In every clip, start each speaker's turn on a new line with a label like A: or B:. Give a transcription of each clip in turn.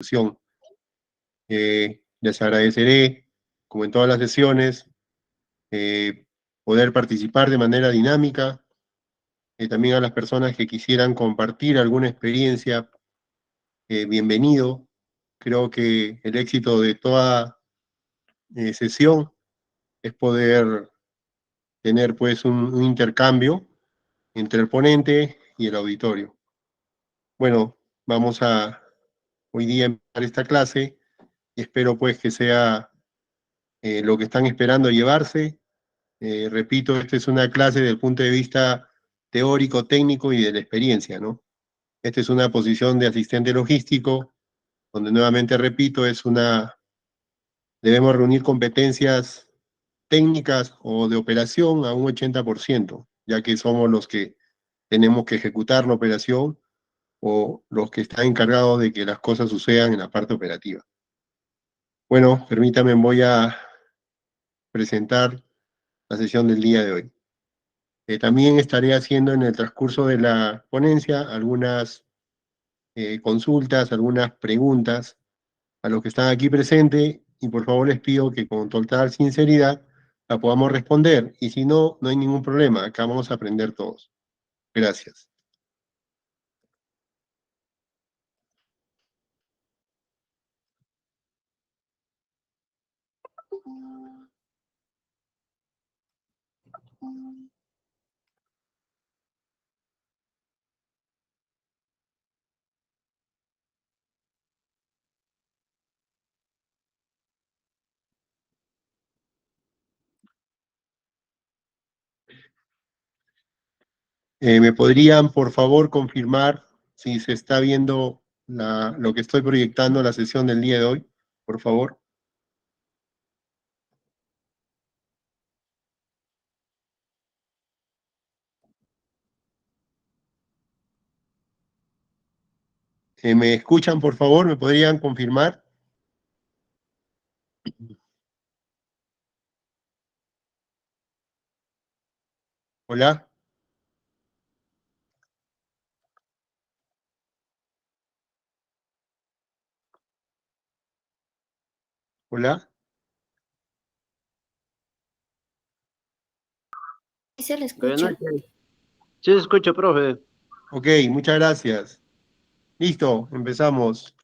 A: discusión. Les agradeceré, como en todas las sesiones, poder participar de manera dinámica. También a las personas que quisieran compartir alguna experiencia, bienvenido. Creo que el éxito de toda sesión es poder tener pues un intercambio entre el ponente y el auditorio. Bueno, vamos a hoy día empezar esta clase y espero pues que sea lo que están esperando llevarse. Repito, esta es una clase desde el punto de vista teórico, técnico y de la experiencia, ¿no? Esta es una posición de asistente logístico, donde nuevamente repito, debemos reunir competencias técnicas o de operación a un 80%, ya que somos los que tenemos que ejecutar la operación o los que están encargados de que las cosas sucedan en la parte operativa. Bueno, permítame, voy a presentar la sesión del día de hoy. También estaré haciendo en el transcurso de la ponencia algunas consultas, algunas preguntas a los que están aquí presentes, y por favor les pido que con total sinceridad la podamos responder, y si no, no hay ningún problema, acá vamos a aprender todos. Gracias. ¿Me podrían, por favor, confirmar si se está viendo lo que estoy proyectando en la sesión del día de hoy? Por favor. ¿Me escuchan, por favor? ¿Me podrían confirmar? Hola. Hola.
B: Sí se le escucha.
C: Sí, se escucha, profe.
A: Ok, muchas gracias. Listo, empezamos.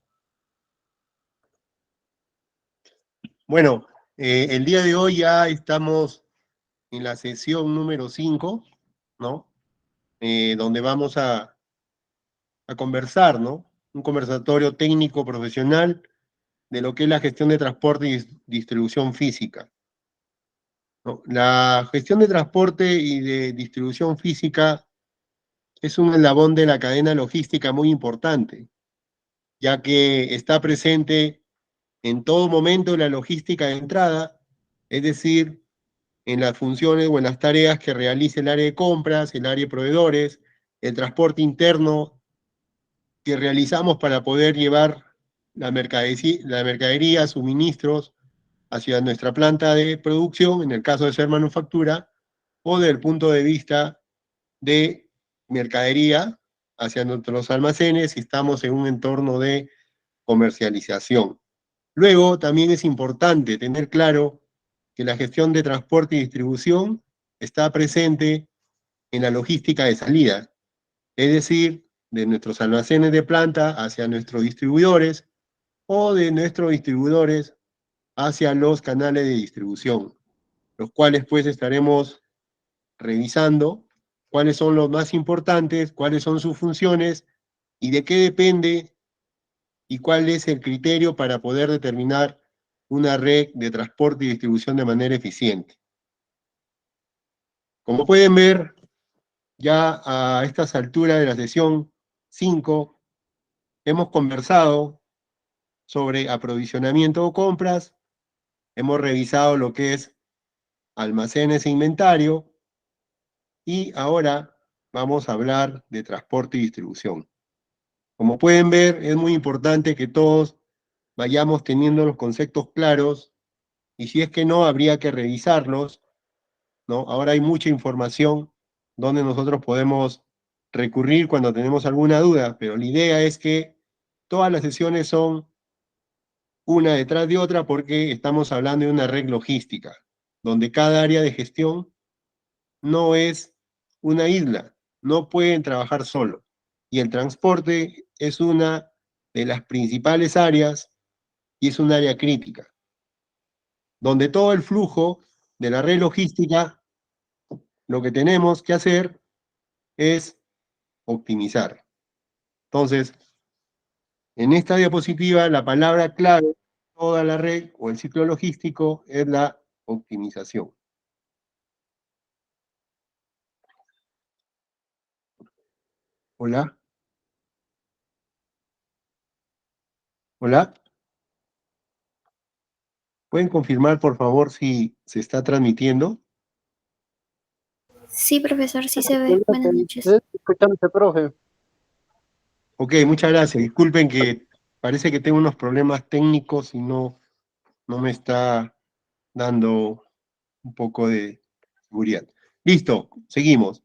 A: Bueno, el día de hoy ya estamos en la sesión número 5, ¿no? Donde vamos a conversar, ¿no? Un conversatorio técnico profesional de lo que es la gestión de transporte y distribución física, ¿no? La gestión de transporte y de distribución física es un eslabón de la cadena logística muy importante, ya que está presente en todo momento en la logística de entrada, es decir, en las funciones o en las tareas que realiza el área de compras, el área de proveedores, el transporte interno que realizamos para poder llevar la mercadería, suministros hacia nuestra planta de producción, en el caso de ser manufactura, o desde el punto de vista de mercadería hacia nuestros almacenes si estamos en un entorno de comercialización. Luego, también es importante tener claro que la gestión de transporte y distribución está presente en la logística de salida, es decir, de nuestros almacenes de planta hacia nuestros distribuidores o de nuestros distribuidores hacia los canales de distribución, los cuales pues estaremos revisando cuáles son los más importantes, cuáles son sus funciones y de qué depende y cuál es el criterio para poder determinar una red de transporte y distribución de manera eficiente. Como pueden ver, ya a estas alturas de la sesión 5, hemos conversado sobre aprovisionamiento o compras, hemos revisado lo que es almacenes e inventario, y ahora vamos a hablar de transporte y distribución. Como pueden ver, es muy importante que todos vayamos teniendo los conceptos claros, y si es que no, habría que revisarlos, ¿no? Ahora hay mucha información donde nosotros podemos recurrir cuando tenemos alguna duda, pero la idea es que todas las sesiones son una detrás de otra porque estamos hablando de una red logística, donde cada área de gestión no es una isla, no pueden trabajar solo. Y el transporte es una de las principales áreas y es un área crítica, donde todo el flujo de la red logística, lo que tenemos que hacer es optimizar. Entonces, en esta diapositiva, la palabra clave de toda la red o el ciclo logístico es la optimización. Hola. Hola. ¿Pueden confirmar, por favor, si se está transmitiendo?
B: Sí, profesor, sí se ve. Buenas noches.
C: Sí, escuchándote, profe.
A: Ok, muchas gracias. Disculpen que parece que tengo unos problemas técnicos y no me está dando un poco de seguridad. Listo, seguimos.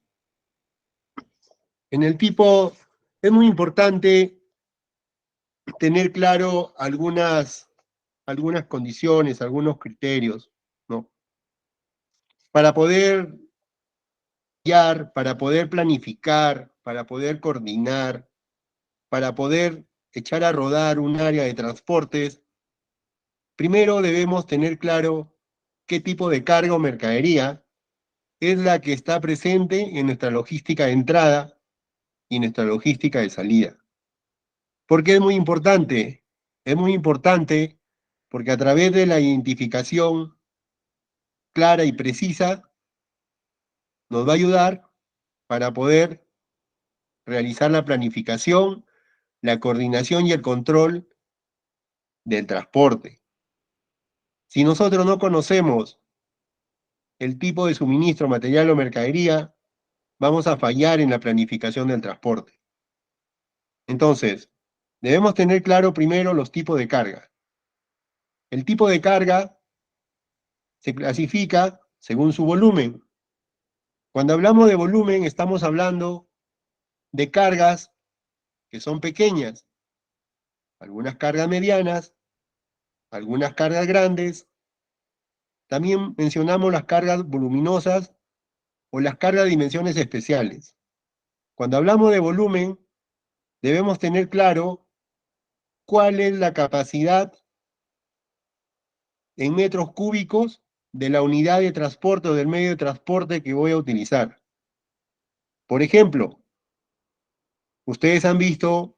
A: En el tipo, es muy importante tener claro algunas condiciones, algunos criterios, ¿no? Para poder guiar, para poder planificar, para poder coordinar, para poder echar a rodar un área de transportes, primero debemos tener claro qué tipo de carga o mercadería es la que está presente en nuestra logística de entrada y nuestra logística de salida. ¿Por qué es muy importante? Es muy importante porque a través de la identificación clara y precisa nos va a ayudar para poder realizar la planificación, la coordinación y el control del transporte. Si nosotros no conocemos el tipo de suministro, material o mercadería, vamos a fallar en la planificación del transporte. Entonces, debemos tener claro primero los tipos de carga. El tipo de carga se clasifica según su volumen. Cuando hablamos de volumen, estamos hablando de cargas que son pequeñas, algunas cargas medianas, algunas cargas grandes. También mencionamos las cargas voluminosas o las cargas de dimensiones especiales. Cuando hablamos de volumen, debemos tener claro cuál es la capacidad en metros cúbicos de la unidad de transporte o del medio de transporte que voy a utilizar. Por ejemplo, ustedes han visto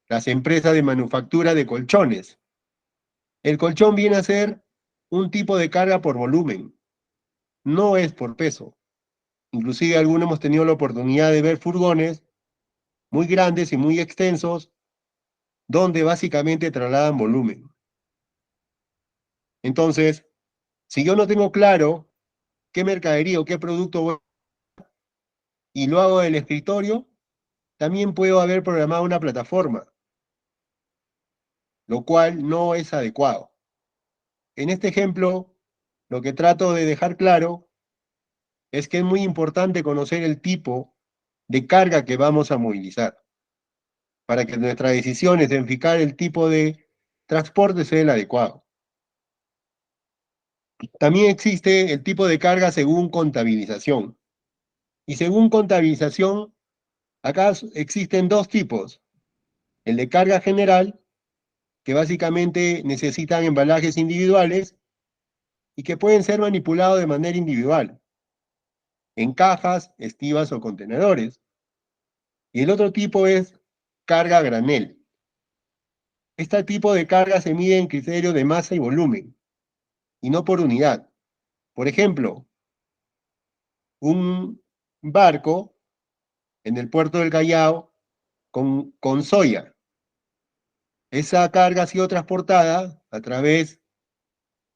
A: las empresas de manufactura de colchones. El colchón viene a ser un tipo de carga por volumen, no es por peso. Inclusive algunos hemos tenido la oportunidad de ver furgones muy grandes y muy extensos, donde básicamente trasladan volumen. Entonces, si yo no tengo claro qué mercadería o qué producto voy y lo hago del escritorio, también puedo haber programado una plataforma, lo cual no es adecuado. En este ejemplo, lo que trato de dejar claro es que es muy importante conocer el tipo de carga que vamos a movilizar, para que nuestra decisión de identificar el tipo de transporte sea el adecuado. También existe el tipo de carga según contabilización. Y según contabilización, acá existen dos tipos. El de carga general, que básicamente necesitan embalajes individuales y que pueden ser manipulados de manera individual, en cajas, estivas o contenedores. Y el otro tipo es carga a granel. Este tipo de carga se mide en criterio de masa y volumen, y no por unidad. Por ejemplo, un barco en el puerto del Callao con soya. Esa carga ha sido transportada a través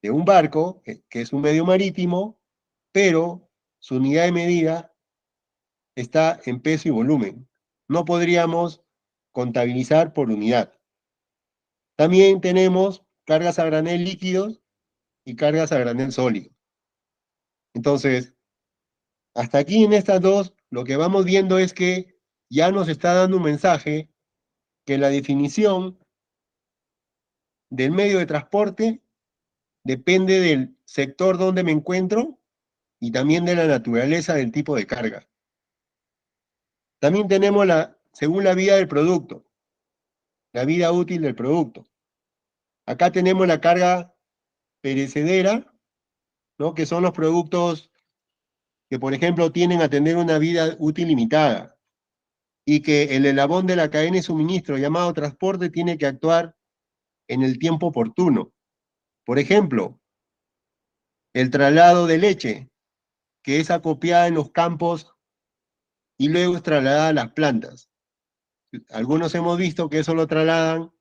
A: de un barco, que es un medio marítimo, pero su unidad de medida está en peso y volumen. No podríamos contabilizar por unidad. También tenemos cargas a granel líquidos y cargas a granel sólido. Entonces, hasta aquí en estas dos, lo que vamos viendo es que ya nos está dando un mensaje que la definición del medio de transporte depende del sector donde me encuentro y también de la naturaleza del tipo de carga. También tenemos según la vida del producto, la vida útil del producto. Acá tenemos la carga perecedera, ¿no? Que son los productos que, por ejemplo, tienen a tener una vida útil limitada y que el eslabón de la cadena de suministro llamado transporte tiene que actuar en el tiempo oportuno. Por ejemplo, el traslado de leche, que es acopiada en los campos y luego es trasladada a las plantas. Algunos hemos visto que eso lo trasladan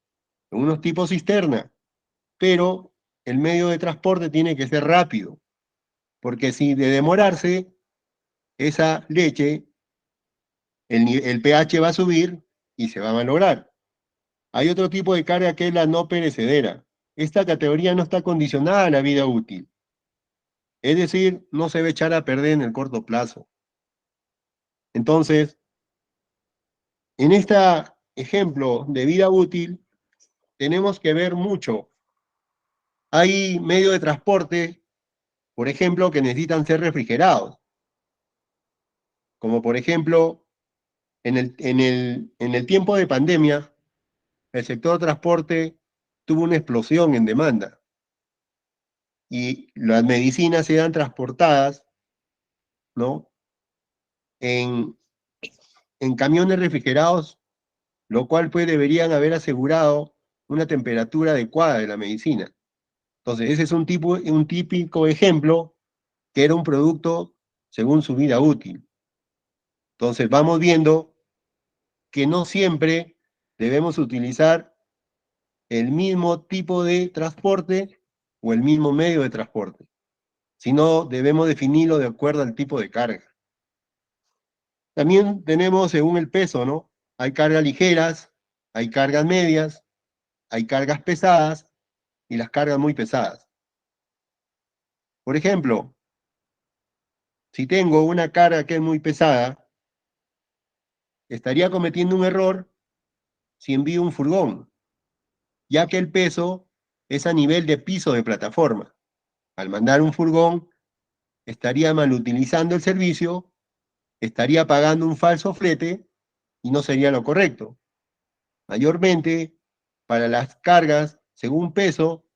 A: en unos tipos cisterna, pero el medio de transporte tiene que ser rápido, porque si de demorarse, esa leche, el pH va a subir y se va a malograr. Hay otro tipo de carga que es la no perecedera. Esta categoría no está condicionada a la vida útil. Es decir, no se va a echar a perder en el corto plazo. Entonces, en este ejemplo de vida útil, tenemos que ver mucho. Hay medios de transporte, por ejemplo, que necesitan ser refrigerados. Como por ejemplo, en el tiempo de pandemia, el sector transporte tuvo una explosión en demanda. Y las medicinas eran transportadas, ¿no? En camiones refrigerados, lo cual pues deberían haber asegurado una temperatura adecuada de la medicina. Entonces, ese es un típico ejemplo que era un producto según su vida útil. Entonces, vamos viendo que no siempre debemos utilizar el mismo tipo de transporte o el mismo medio de transporte, sino debemos definirlo de acuerdo al tipo de carga. También tenemos según el peso, ¿no? Hay cargas ligeras, hay cargas medias, hay cargas pesadas y las cargas muy pesadas. Por ejemplo, si tengo una carga que es muy pesada, estaría cometiendo un error si envío un furgón, ya que el peso es a nivel de piso de plataforma. Al mandar un furgón, estaría mal utilizando el servicio, estaría pagando un falso flete y no sería lo correcto. Mayormente, para las cargas, según peso,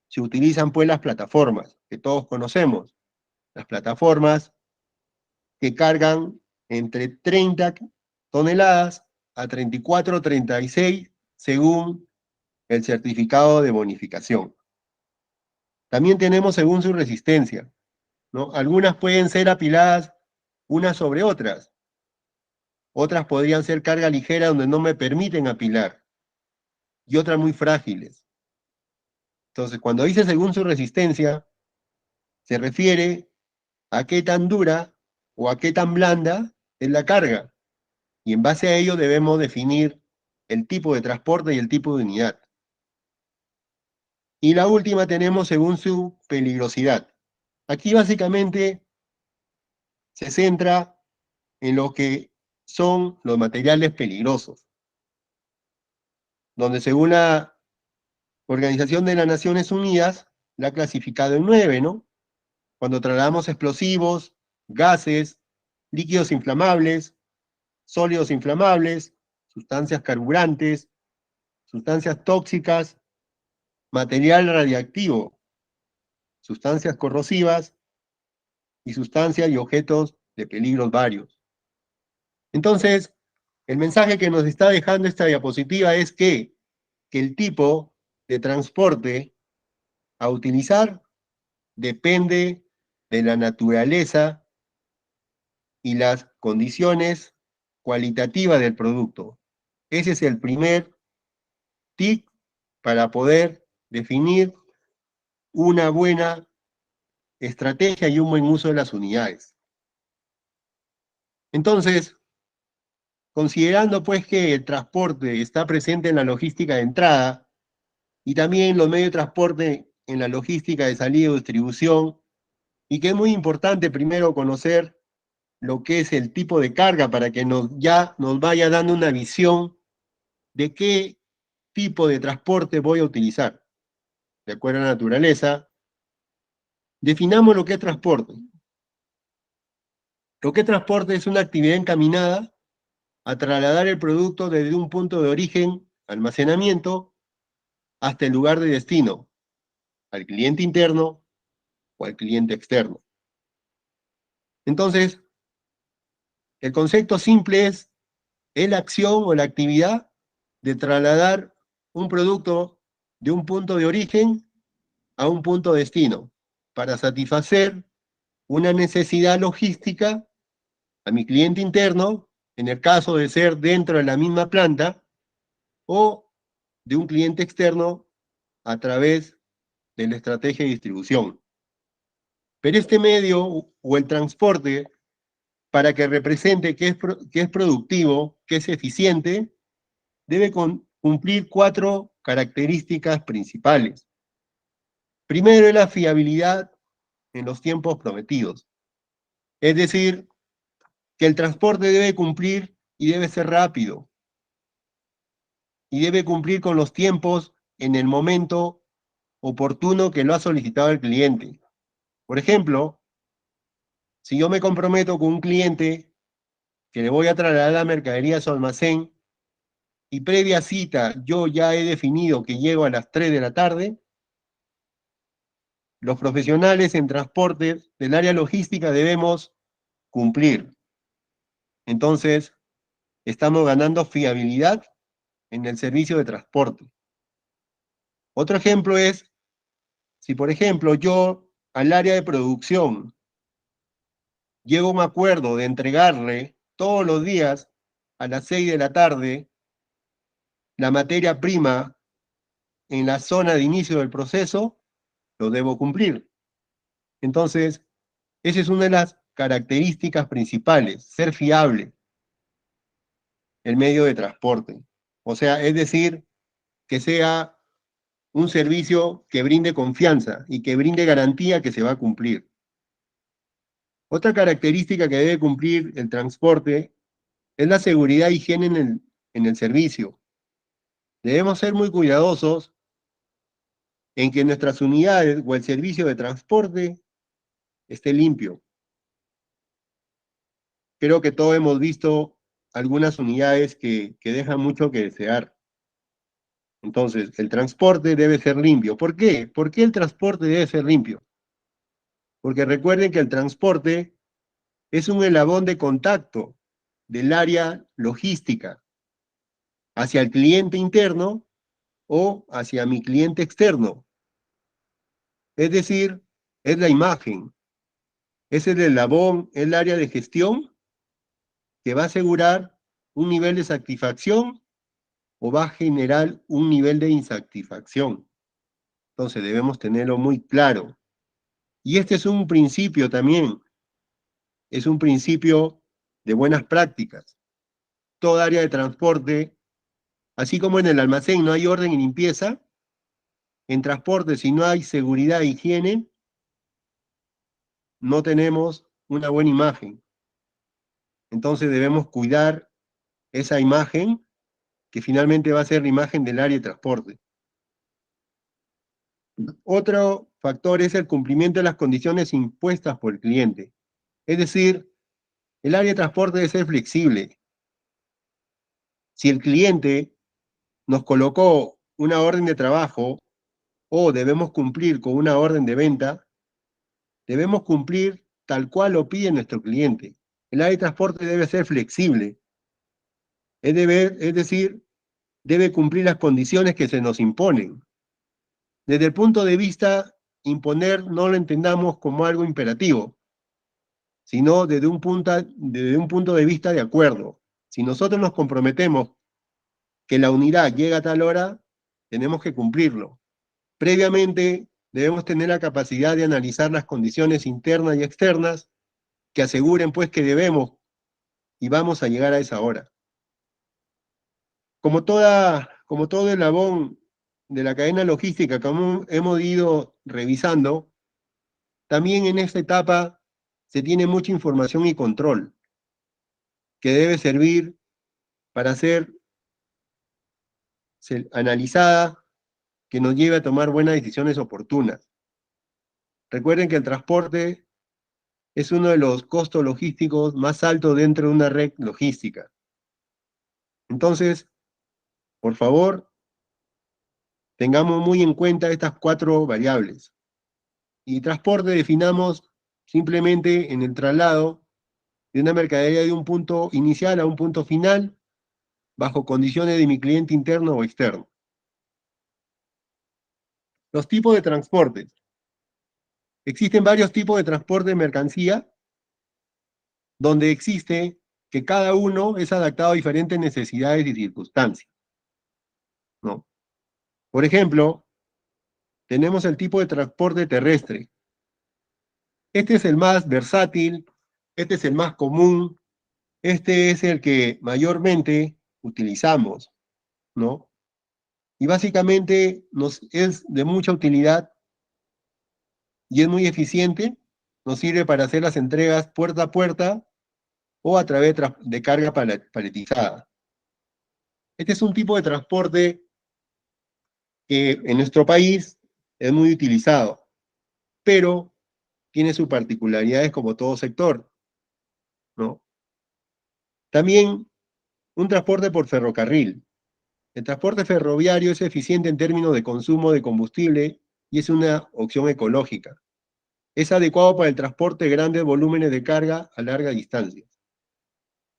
A: se utilizan pues las plataformas que todos conocemos. Las plataformas que cargan entre 30 toneladas a 34 o 36 según el certificado de bonificación. También tenemos según su resistencia, ¿no? Algunas pueden ser apiladas unas sobre otras. Otras podrían ser carga ligera donde no me permiten apilar. Y otras muy frágiles. Entonces, cuando dice según su resistencia, se refiere a qué tan dura o a qué tan blanda es la carga. Y en base a ello debemos definir el tipo de transporte y el tipo de unidad. Y la última tenemos según su peligrosidad. Aquí básicamente se centra en lo que son los materiales peligrosos, donde según la Organización de las Naciones Unidas la ha clasificado en 9, ¿no? Cuando trasladamos explosivos, gases, líquidos inflamables, sólidos inflamables, sustancias carburantes, sustancias tóxicas, material radiactivo, sustancias corrosivas y sustancias y objetos de peligros varios. Entonces, el mensaje que nos está dejando esta diapositiva es que el tipo de transporte a utilizar depende de la naturaleza y las condiciones cualitativas del producto. Ese es el primer tip para poder definir una buena estrategia y un buen uso de las unidades. Entonces, considerando pues que el transporte está presente en la logística de entrada y también los medios de transporte en la logística de salida y distribución, y que es muy importante primero conocer lo que es el tipo de carga para que ya nos vaya dando una visión de qué tipo de transporte voy a utilizar. de acuerdo a la naturaleza, definamos lo que es transporte. Lo que es transporte es una actividad encaminada a trasladar el producto desde un punto de origen, almacenamiento, hasta el lugar de destino, al cliente interno o al cliente externo. Entonces, el concepto simple es la acción o la actividad de trasladar un producto de un punto de origen a un punto de destino para satisfacer una necesidad logística a mi cliente interno, en el caso de ser dentro de la misma planta, o de un cliente externo a través de la estrategia de distribución. Pero este medio o el transporte, para que represente que es productivo, que es eficiente, debe cumplir 4 características principales. Primero es la fiabilidad en los tiempos prometidos. Es decir, que el transporte debe cumplir y debe ser rápido. Y debe cumplir con los tiempos en el momento oportuno que lo ha solicitado el cliente. Por ejemplo, si yo me comprometo con un cliente que le voy a trasladar la mercadería a su almacén y previa cita yo ya he definido que llego a las 3 de la tarde, los profesionales en transporte del área logística debemos cumplir. Entonces, estamos ganando fiabilidad en el servicio de transporte. Otro ejemplo es, si por ejemplo yo al área de producción llego a un acuerdo de entregarle todos los días a las 6 de la tarde la materia prima en la zona de inicio del proceso, lo debo cumplir. Entonces, esa es una de las características principales, ser fiable el medio de transporte. O sea, es decir, que sea un servicio que brinde confianza y que brinde garantía que se va a cumplir. Otra característica que debe cumplir el transporte es la seguridad e higiene en el servicio. Debemos ser muy cuidadosos en que nuestras unidades o el servicio de transporte esté limpio. Creo que todos hemos visto algunas unidades que dejan mucho que desear. Entonces, el transporte debe ser limpio. ¿Por qué? ¿Por qué el transporte debe ser limpio? Porque recuerden que el transporte es un eslabón de contacto del área logística hacia el cliente interno o hacia mi cliente externo. Es decir, es la imagen, es el eslabón, el área de gestión que va a asegurar un nivel de satisfacción o va a generar un nivel de insatisfacción. Entonces debemos tenerlo muy claro. Y este es un principio también, es un principio de buenas prácticas. Toda área de transporte, así como en el almacén no hay orden y limpieza, en transporte si no hay seguridad e higiene, no tenemos una buena imagen. Entonces debemos cuidar esa imagen que finalmente va a ser la imagen del área de transporte. Otro factor es el cumplimiento de las condiciones impuestas por el cliente. Es decir, el área de transporte debe ser flexible. Si el cliente nos colocó una orden de trabajo o debemos cumplir con una orden de venta, debemos cumplir tal cual lo pide nuestro cliente. El área de transporte debe ser flexible. Es decir, debe cumplir las condiciones que se nos imponen. Desde el punto de vista imponer, no lo entendamos como algo imperativo, sino desde un punto de vista de acuerdo. Si nosotros nos comprometemos que la unidad llega a tal hora, tenemos que cumplirlo. Previamente, debemos tener la capacidad de analizar las condiciones internas y externas que aseguren pues que debemos y vamos a llegar a esa hora. Como todo eslabón de la cadena logística, como hemos ido revisando, también en esta etapa se tiene mucha información y control que debe servir para ser analizada que nos lleve a tomar buenas decisiones oportunas. Recuerden que el transporte es uno de los costos logísticos más altos dentro de una red logística. Entonces, por favor, tengamos muy en cuenta estas 4 variables. Y transporte definamos simplemente en el traslado de una mercadería de un punto inicial a un punto final, bajo condiciones de mi cliente interno o externo. Los tipos de transportes. Existen varios tipos de transporte de mercancía, donde existe que cada uno es adaptado a diferentes necesidades y circunstancias, ¿no? Por ejemplo, tenemos el tipo de transporte terrestre. Este es el más versátil, este es el más común, este es el que mayormente utilizamos, ¿no? Y básicamente nos es de mucha utilidad y es muy eficiente, nos sirve para hacer las entregas puerta a puerta o a través de carga paletizada. Este es un tipo de transporte que en nuestro país es muy utilizado, pero tiene sus particularidades como todo sector, ¿no? También un transporte por ferrocarril. El transporte ferroviario es eficiente en términos de consumo de combustible y es una opción ecológica. Es adecuado para el transporte de grandes volúmenes de carga a larga distancia.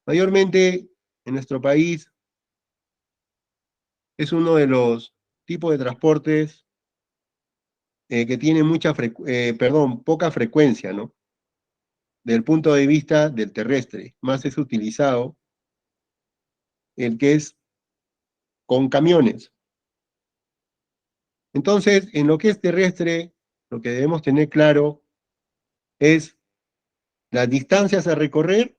A: Mayormente en nuestro país es uno de los tipos de transportes que tiene poca frecuencia, ¿no? Del punto de vista del terrestre. Más es utilizado el que es con camiones. Entonces, en lo que es terrestre, lo que debemos tener claro es las distancias a recorrer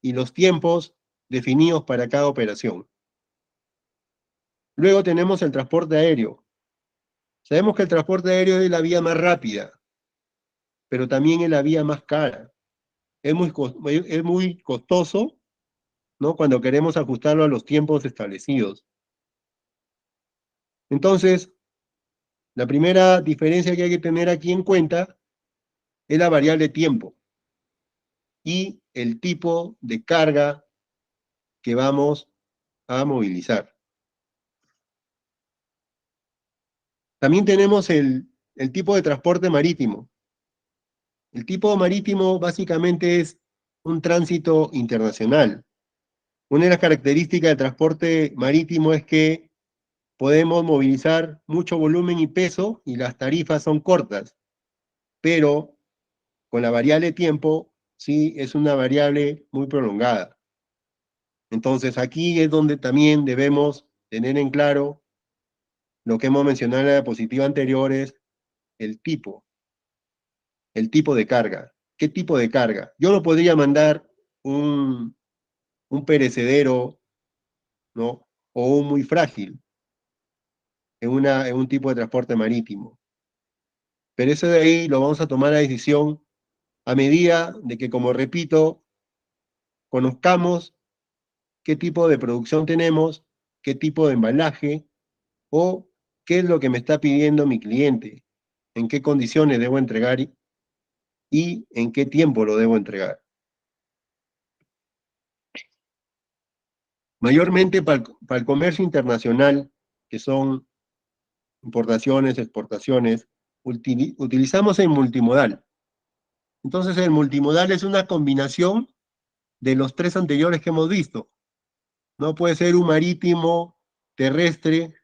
A: y los tiempos definidos para cada operación. Luego tenemos el transporte aéreo. Sabemos que el transporte aéreo es la vía más rápida, pero también es la vía más cara. Es muy costoso, ¿no? Cuando queremos ajustarlo a los tiempos establecidos. Entonces, la primera diferencia que hay que tener aquí en cuenta es la variable tiempo y el tipo de carga que vamos a movilizar. También tenemos el tipo de transporte marítimo. El tipo marítimo básicamente es un tránsito internacional. Una de las características del transporte marítimo es que podemos movilizar mucho volumen y peso y las tarifas son cortas, pero con la variable tiempo sí es una variable muy prolongada. Entonces aquí es donde también debemos tener en claro lo que hemos mencionado en la diapositiva anterior, es el tipo de carga. ¿Qué tipo de carga? Yo no podría mandar un perecedero, ¿no? O un muy frágil en un tipo de transporte marítimo. Pero eso de ahí lo vamos a tomar la decisión a medida de que, como repito, conozcamos qué tipo de producción tenemos, qué tipo de embalaje o qué es lo que me está pidiendo mi cliente, en qué condiciones debo entregar y en qué tiempo lo debo entregar. Mayormente para el comercio internacional, que son importaciones, exportaciones, utilizamos el multimodal. Entonces el multimodal es una combinación de los 3 anteriores que hemos visto. No puede ser un marítimo, terrestre,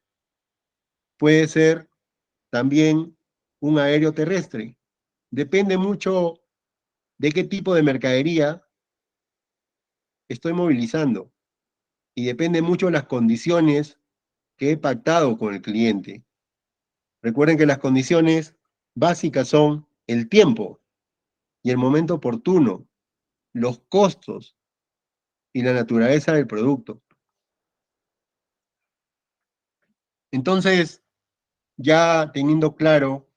A: puede ser también un aéreo terrestre. Depende mucho de qué tipo de mercadería estoy movilizando y depende mucho de las condiciones que he pactado con el cliente. Recuerden que las condiciones básicas son el tiempo y el momento oportuno, los costos y la naturaleza del producto. Entonces, ya teniendo claro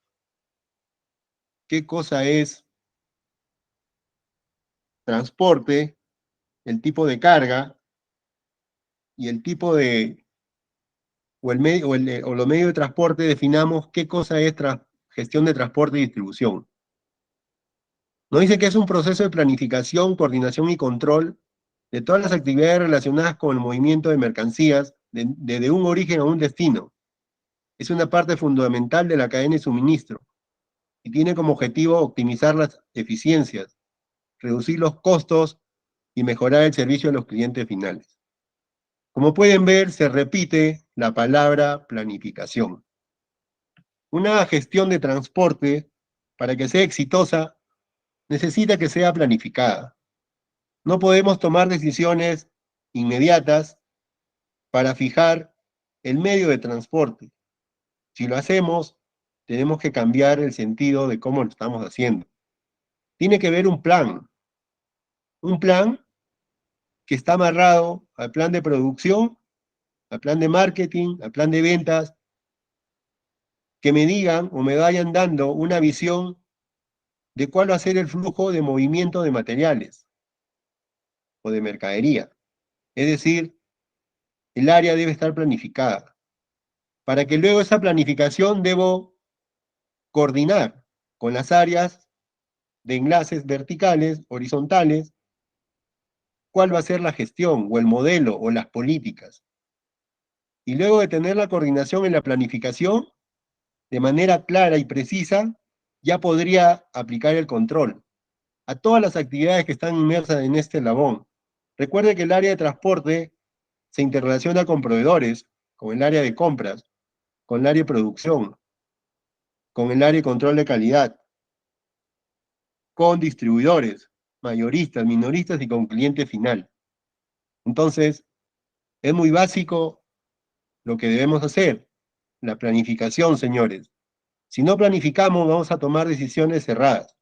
A: qué cosa es transporte, el tipo de carga y el tipo de o los medios de transporte, definamos qué cosa es gestión de transporte y distribución. Nos dice que es un proceso de planificación, coordinación y control de todas las actividades relacionadas con el movimiento de mercancías desde un origen a un destino. Es una parte fundamental de la cadena de suministro y tiene como objetivo optimizar las eficiencias, reducir los costos y mejorar el servicio a los clientes finales. Como pueden ver, se repite la palabra planificación. Una gestión de transporte, para que sea exitosa, necesita que sea planificada. No podemos tomar decisiones inmediatas para fijar el medio de transporte. Si lo hacemos, tenemos que cambiar el sentido de cómo lo estamos haciendo. Tiene que haber un plan que está amarrado al plan de producción, al plan de marketing, al plan de ventas, que me digan o me vayan dando una visión de cuál va a ser el flujo de movimiento de materiales o de mercadería. Es decir, el área debe estar planificada. Para que luego esa planificación debo coordinar con las áreas de enlaces verticales, horizontales, cuál va a ser la gestión o el modelo o las políticas. Y luego de tener la coordinación en la planificación, de manera clara y precisa, ya podría aplicar el control a todas las actividades que están inmersas en este eslabón. Recuerde que el área de transporte se interrelaciona con proveedores, con el área de compras, con el área de producción, con el área de control de calidad, con distribuidores, mayoristas, minoristas y con cliente final. Entonces, es muy básico lo que debemos hacer, la planificación, señores. Si no planificamos, vamos a tomar decisiones cerradas.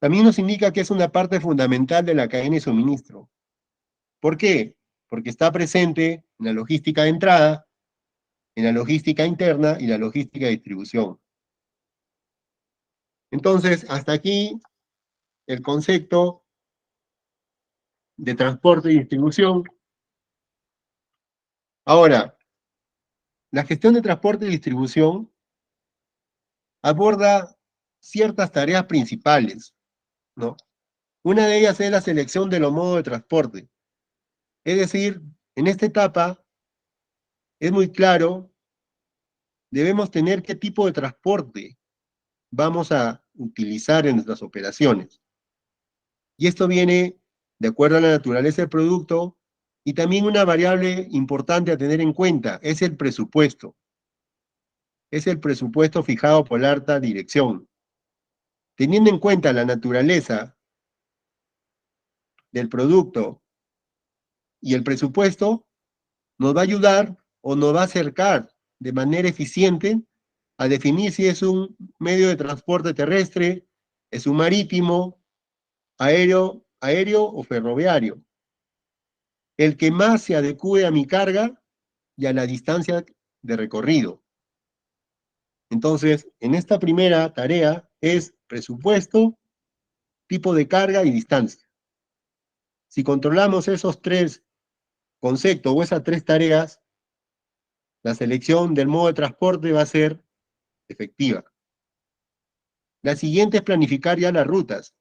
A: También nos indica que es una parte fundamental de la cadena de suministro. ¿Por qué? Porque está presente en la logística de entrada, en la logística interna y la logística de distribución. Entonces, hasta aquí el concepto de transporte y distribución. Ahora, la gestión de transporte y distribución aborda ciertas tareas principales, ¿no? Una de ellas es la selección de los modos de transporte. Es decir, en esta etapa es muy claro, debemos tener qué tipo de transporte vamos a utilizar en nuestras operaciones. Y esto viene de acuerdo a la naturaleza del producto y también una variable importante a tener en cuenta es el presupuesto. Es el presupuesto fijado por la alta dirección. Teniendo en cuenta la naturaleza del producto y el presupuesto, nos va a ayudar o nos va a acercar de manera eficiente a definir si es un medio de transporte terrestre, es un marítimo, aéreo o ferroviario. El que más se adecue a mi carga y a la distancia de recorrido. Entonces, en esta primera tarea es presupuesto, tipo de carga y distancia. Si controlamos esos tres conceptos o esas tres tareas, la selección del modo de transporte va a ser efectiva. La siguiente es planificar ya las rutas.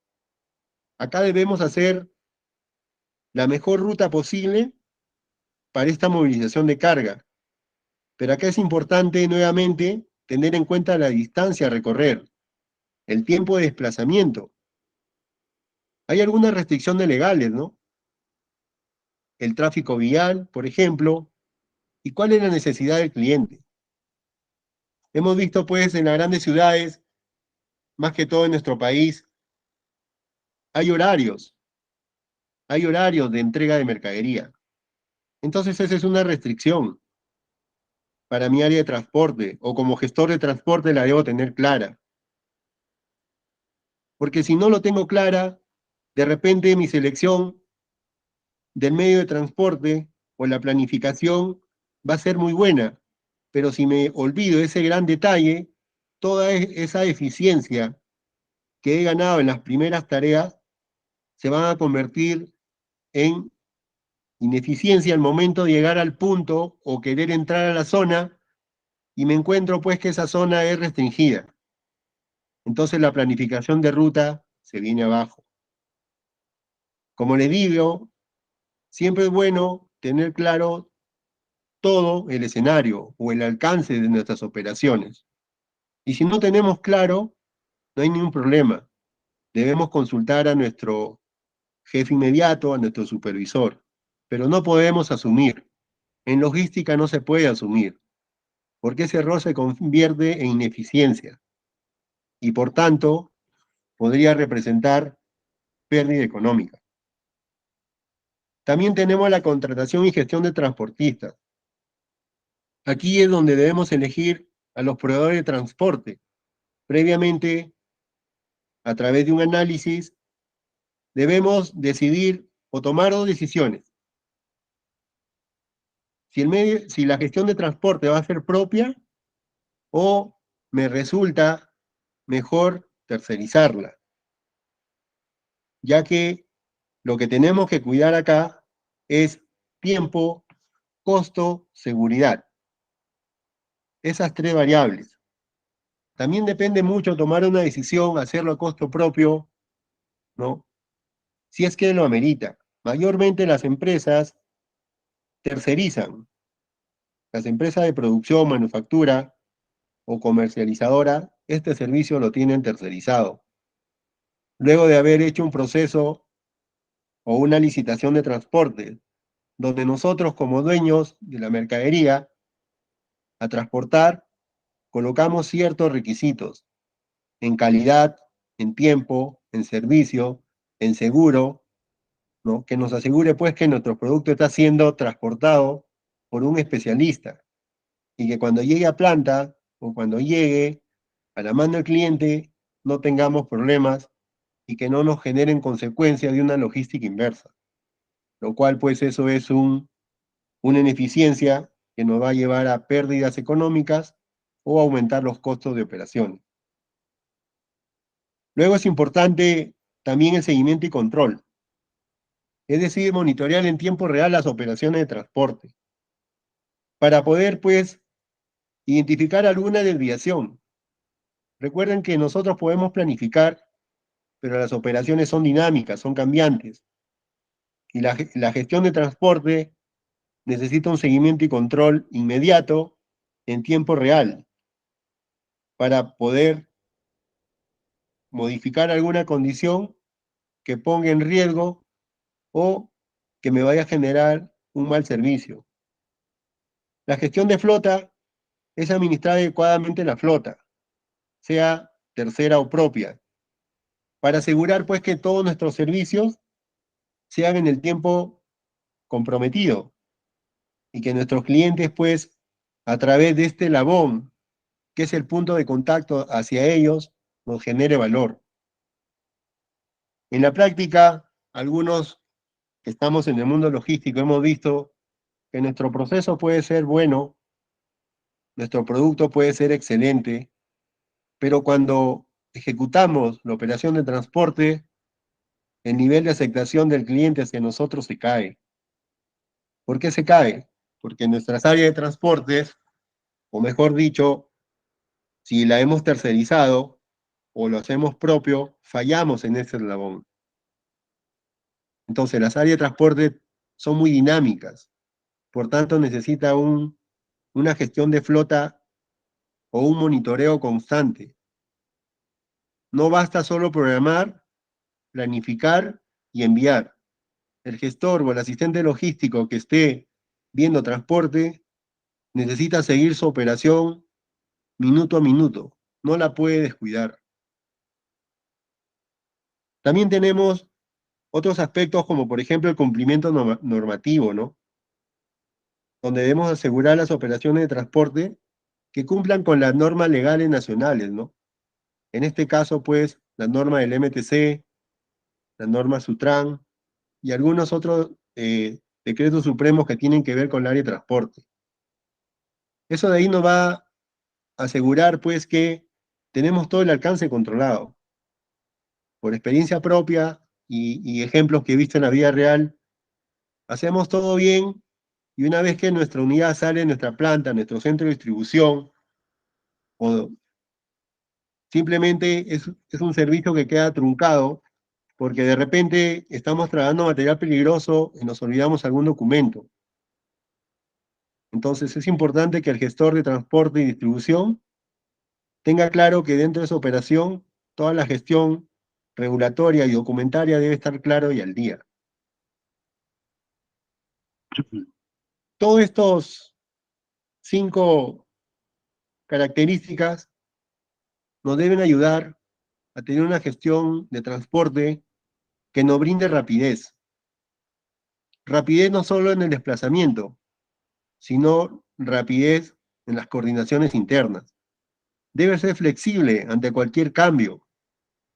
A: Acá debemos hacer la mejor ruta posible para esta movilización de carga. Pero acá es importante nuevamente tener en cuenta la distancia a recorrer, el tiempo de desplazamiento. Hay algunas restricciones legales, ¿no? El tráfico vial, por ejemplo, y cuál es la necesidad del cliente. Hemos visto, pues, en las grandes ciudades, más que todo en nuestro país, hay horarios de entrega de mercadería. Entonces, esa es una restricción para mi área de transporte, o como gestor de transporte la debo tener clara. Porque si no lo tengo clara, de repente mi selección del medio de transporte o la planificación va a ser muy buena, pero si me olvido ese gran detalle, toda esa eficiencia que he ganado en las primeras tareas se van a convertir en ineficiencia al momento de llegar al punto o querer entrar a la zona y me encuentro pues que esa zona es restringida. Entonces la planificación de ruta se viene abajo. Como les digo, siempre es bueno tener claro todo el escenario o el alcance de nuestras operaciones. Y si no tenemos claro, no hay ningún problema. Debemos consultar a nuestro jefe inmediato, a nuestro supervisor. Pero no podemos asumir. En logística no se puede asumir, porque ese error se convierte en ineficiencia y por tanto podría representar pérdida económica. También tenemos la contratación y gestión de transportistas. Aquí es donde debemos elegir a los proveedores de transporte. Previamente, a través de un análisis, debemos decidir o tomar dos decisiones. Si la gestión de transporte va a ser propia o me resulta mejor tercerizarla, ya que lo que tenemos que cuidar acá es tiempo, costo, seguridad. Esas tres variables. También depende mucho tomar una decisión, hacerlo a costo propio, ¿no? Si es que lo amerita. Mayormente las empresas tercerizan. Las empresas de producción, manufactura o comercializadora, este servicio lo tienen tercerizado. Luego de haber hecho un proceso o una licitación de transporte, donde nosotros como dueños de la mercadería a transportar, colocamos ciertos requisitos en calidad, en tiempo, en servicio, en seguro, ¿no? Que nos asegure pues que nuestro producto está siendo transportado por un especialista y que cuando llegue a planta o cuando llegue a la mano del cliente no tengamos problemas y que no nos generen consecuencias de una logística inversa, lo cual pues eso es una ineficiencia que nos va a llevar a pérdidas económicas o aumentar los costos de operación. Luego es importante también el seguimiento y control, es decir, monitorear en tiempo real las operaciones de transporte, para poder, pues, identificar alguna desviación. Recuerden que nosotros podemos planificar, pero las operaciones son dinámicas, son cambiantes, y la gestión de transporte necesita un seguimiento y control inmediato en tiempo real, para poder modificar alguna condición que ponga en riesgo o que me vaya a generar un mal servicio. La gestión de flota es administrar adecuadamente la flota, sea tercera o propia, para asegurar pues que todos nuestros servicios se hagan en el tiempo comprometido y que nuestros clientes pues a través de este eslabón, que es el punto de contacto hacia ellos, nos genere valor. En la práctica, algunos que estamos en el mundo logístico hemos visto que nuestro proceso puede ser bueno, nuestro producto puede ser excelente, pero cuando ejecutamos la operación de transporte, el nivel de aceptación del cliente hacia nosotros se cae. ¿Por qué se cae? Porque nuestras áreas de transportes, o mejor dicho, si la hemos tercerizado o lo hacemos propio, fallamos en ese eslabón. Entonces, las áreas de transporte son muy dinámicas, por tanto necesita una gestión de flota o un monitoreo constante. No basta solo programar, planificar y enviar. El gestor o el asistente logístico que esté viendo transporte necesita seguir su operación minuto a minuto, no la puede descuidar. También tenemos otros aspectos como por ejemplo el cumplimiento normativo, ¿no? Donde debemos asegurar las operaciones de transporte que cumplan con las normas legales nacionales, ¿no? En este caso, pues, la norma del MTC, la norma Sutran y algunos otros decretos supremos que tienen que ver con el área de transporte. Eso de ahí nos va a asegurar, pues, que tenemos todo el alcance controlado. Por experiencia propia y ejemplos que he visto en la vida real, hacemos todo bien, y una vez que nuestra unidad sale de nuestra planta, nuestro centro de distribución, o simplemente es un servicio que queda truncado, porque de repente estamos trabajando material peligroso y nos olvidamos algún documento. Entonces es importante que el gestor de transporte y distribución tenga claro que dentro de esa operación toda la gestión regulatoria y documentaria debe estar claro y al día. Todos estos 5 características nos deben ayudar a tener una gestión de transporte que nos brinde rapidez. Rapidez no solo en el desplazamiento, sino rapidez en las coordinaciones internas. Debe ser flexible ante cualquier cambio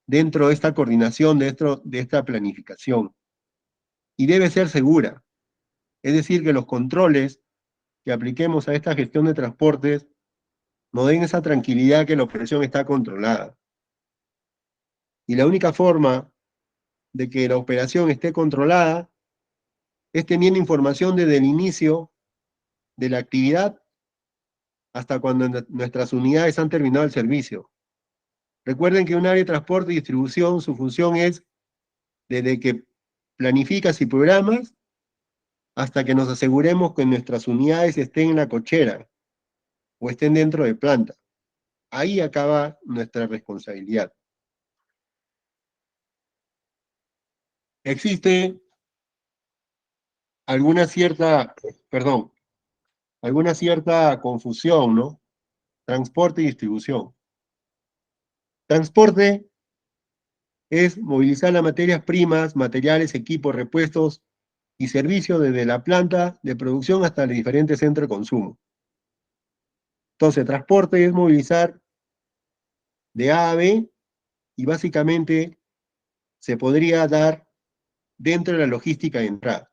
A: dentro de esta coordinación, de esta planificación. Y debe ser segura. Es decir, que los controles que apliquemos a esta gestión de transportes nos den esa tranquilidad que la operación está controlada. Y la única forma de que la operación esté controlada es teniendo información desde el inicio de la actividad hasta cuando nuestras unidades han terminado el servicio. Recuerden que un área de transporte y distribución, su función es desde que planificas y programas hasta que nos aseguremos que nuestras unidades estén en la cochera o estén dentro de planta. Ahí acaba nuestra responsabilidad. Existe alguna cierta, alguna cierta confusión, ¿no? Transporte y distribución. Transporte es movilizar las materias primas, materiales, equipos, repuestos y servicios desde la planta de producción hasta el diferente centro de consumo. Entonces, transporte es movilizar de A a B y básicamente se podría dar dentro de la logística de entrada.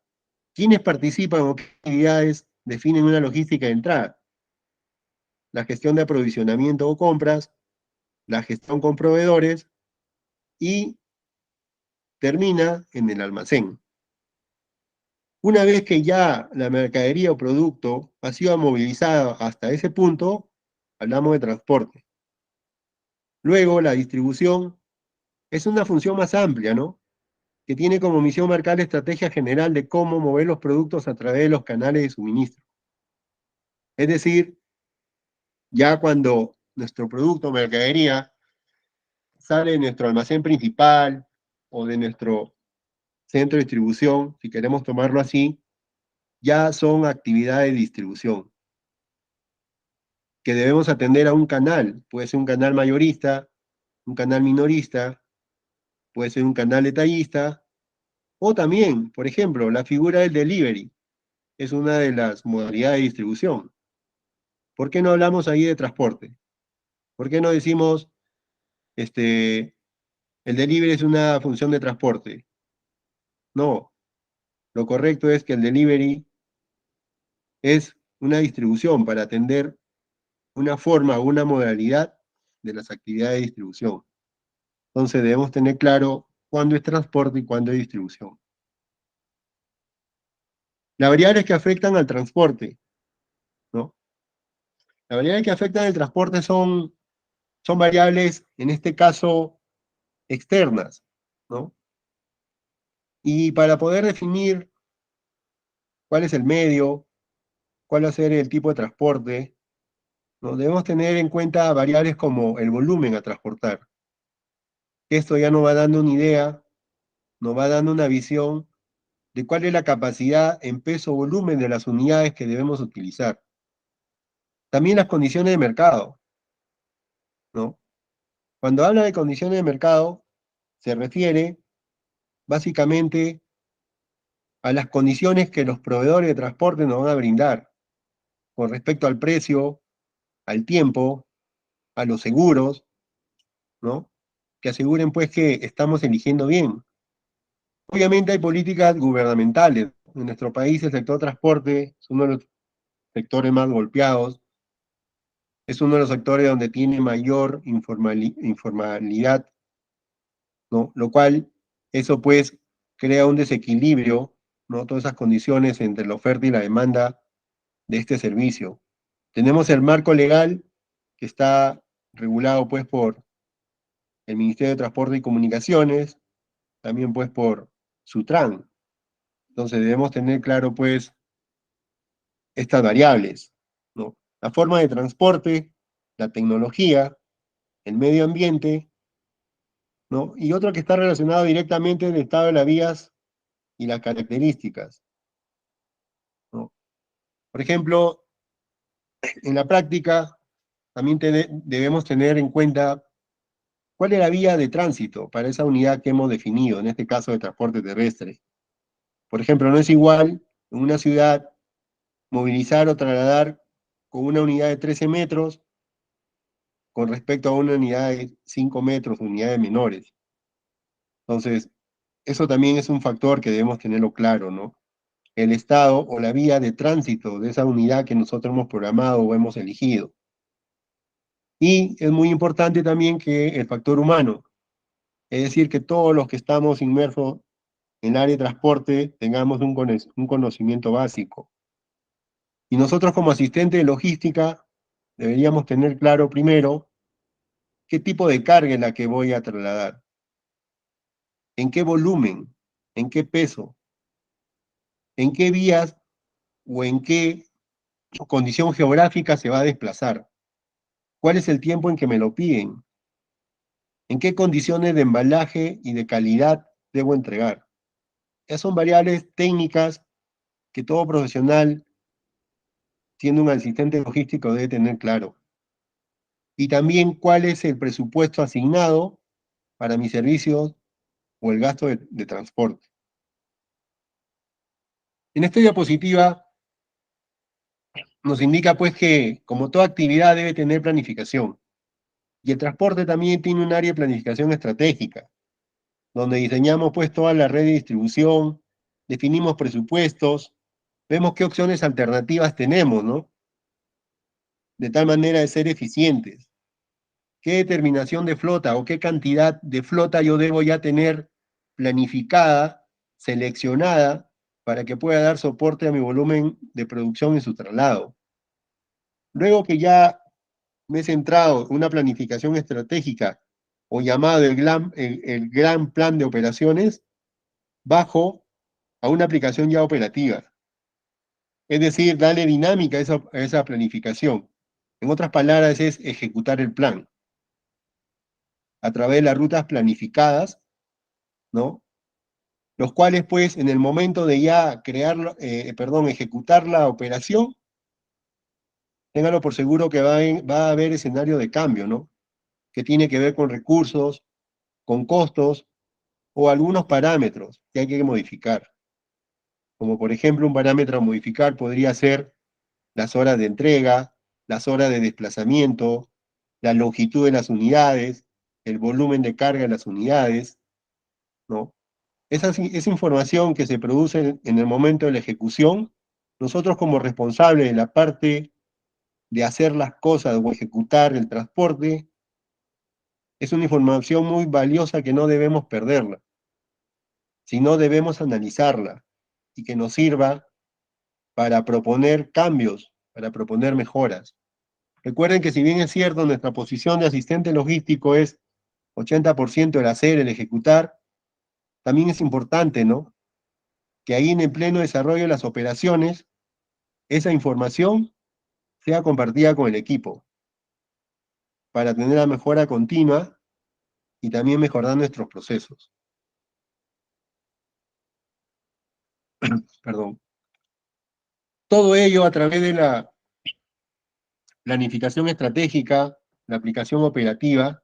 A: ¿Quiénes participan o qué actividades definen una logística de entrada? La gestión de aprovisionamiento o compras, la gestión con proveedores y termina en el almacén. Una vez que ya la mercadería o producto ha sido movilizada hasta ese punto, hablamos de transporte. Luego, la distribución es una función más amplia, ¿no? Que tiene como misión marcar la estrategia general de cómo mover los productos a través de los canales de suministro. Es decir, ya cuando nuestro producto o mercadería sale de nuestro almacén principal o de nuestro centro de distribución, si queremos tomarlo así, ya son actividades de distribución que debemos atender a un canal. Puede ser un canal mayorista, un canal minorista, puede ser un canal detallista, o también, por ejemplo, la figura del delivery es una de las modalidades de distribución. ¿Por qué no hablamos ahí de transporte? ¿Por qué no decimos, el delivery es una función de transporte? No, lo correcto es que el delivery es una distribución para atender una forma o una modalidad de las actividades de distribución. Entonces debemos tener claro cuándo es transporte y cuándo es distribución. Las variables que afectan al transporte, ¿no? Las variables que afectan al transporte son variables, en este caso, externas, ¿no? Y para poder definir cuál es el medio, cuál va a ser el tipo de transporte, ¿no? Debemos tener en cuenta variables como el volumen a transportar. Esto ya nos va dando una idea, nos va dando una visión de cuál es la capacidad en peso o volumen de las unidades que debemos utilizar. También las condiciones de mercado, ¿no? Cuando habla de condiciones de mercado, se refiere básicamente a las condiciones que los proveedores de transporte nos van a brindar con respecto al precio, al tiempo, a los seguros, ¿no? Que aseguren pues que estamos eligiendo bien. Obviamente hay políticas gubernamentales. En nuestro país el sector transporte es uno de los sectores más golpeados, es uno de los sectores donde tiene mayor informalidad, ¿no? Lo cual, eso pues crea un desequilibrio ¿no? Todas esas condiciones entre la oferta y la demanda de este servicio. Tenemos el marco legal que está regulado pues por el Ministerio de Transporte y Comunicaciones, también pues por Sutran. Entonces debemos tener claro pues estas variables, ¿no? La forma de transporte, la tecnología, el medio ambiente, ¿no? Y otro que está relacionado directamente el estado de las vías y las características, ¿no? Por ejemplo, en la práctica también debemos tener en cuenta cuál es la vía de tránsito para esa unidad que hemos definido, en este caso de transporte terrestre. Por ejemplo, no es igual en una ciudad movilizar o trasladar con una unidad de 13 metros con respecto a una unidad de 5 metros, unidades menores. Entonces, eso también es un factor que debemos tenerlo claro, ¿no? El estado o la vía de tránsito de esa unidad que nosotros hemos programado o hemos elegido. Y es muy importante también que el factor humano, es decir, que todos los que estamos inmersos en el área de transporte tengamos un conocimiento básico. Y nosotros como asistente de logística deberíamos tener claro primero qué tipo de carga es la que voy a trasladar, en qué volumen, en qué peso, en qué vías o en qué condición geográfica se va a desplazar, cuál es el tiempo en que me lo piden, en qué condiciones de embalaje y de calidad debo entregar. Esas son variables técnicas que todo profesional, siendo un asistente logístico, debe tener claro. Y también cuál es el presupuesto asignado para mis servicios o el gasto de transporte. En esta diapositiva nos indica pues que como toda actividad debe tener planificación. Y el transporte también tiene un área de planificación estratégica, donde diseñamos pues toda la red de distribución, definimos presupuestos, vemos qué opciones alternativas tenemos, ¿no? De tal manera de ser eficientes. ¿Qué determinación de flota o qué cantidad de flota yo debo ya tener planificada, seleccionada, para que pueda dar soporte a mi volumen de producción en su traslado? Luego que ya me he centrado en una planificación estratégica o llamado el gran plan de operaciones, bajo a una aplicación ya operativa. Es decir, darle dinámica a esa planificación. En otras palabras, es ejecutar el plan a través de las rutas planificadas, ¿no? Los cuales, pues, en el momento de ya ejecutar la operación, téngalo por seguro que va a haber escenario de cambio, ¿no? Que tiene que ver con recursos, con costos o algunos parámetros que hay que modificar. Como por ejemplo, un parámetro a modificar podría ser las horas de entrega, las horas de desplazamiento, la longitud de las unidades, el volumen de carga de las unidades, ¿no? Esa información que se produce en el momento de la ejecución, nosotros como responsables de la parte de hacer las cosas o ejecutar el transporte, es una información muy valiosa que no debemos perderla, sino debemos analizarla y que nos sirva para proponer cambios, para proponer mejoras. Recuerden que si bien es cierto, nuestra posición de asistente logístico es 80% el hacer, el ejecutar, también es importante, ¿no? Que ahí en el pleno desarrollo de las operaciones, esa información sea compartida con el equipo para tener la mejora continua y también mejorar nuestros procesos. Perdón. Todo ello a través de la planificación estratégica, la aplicación operativa.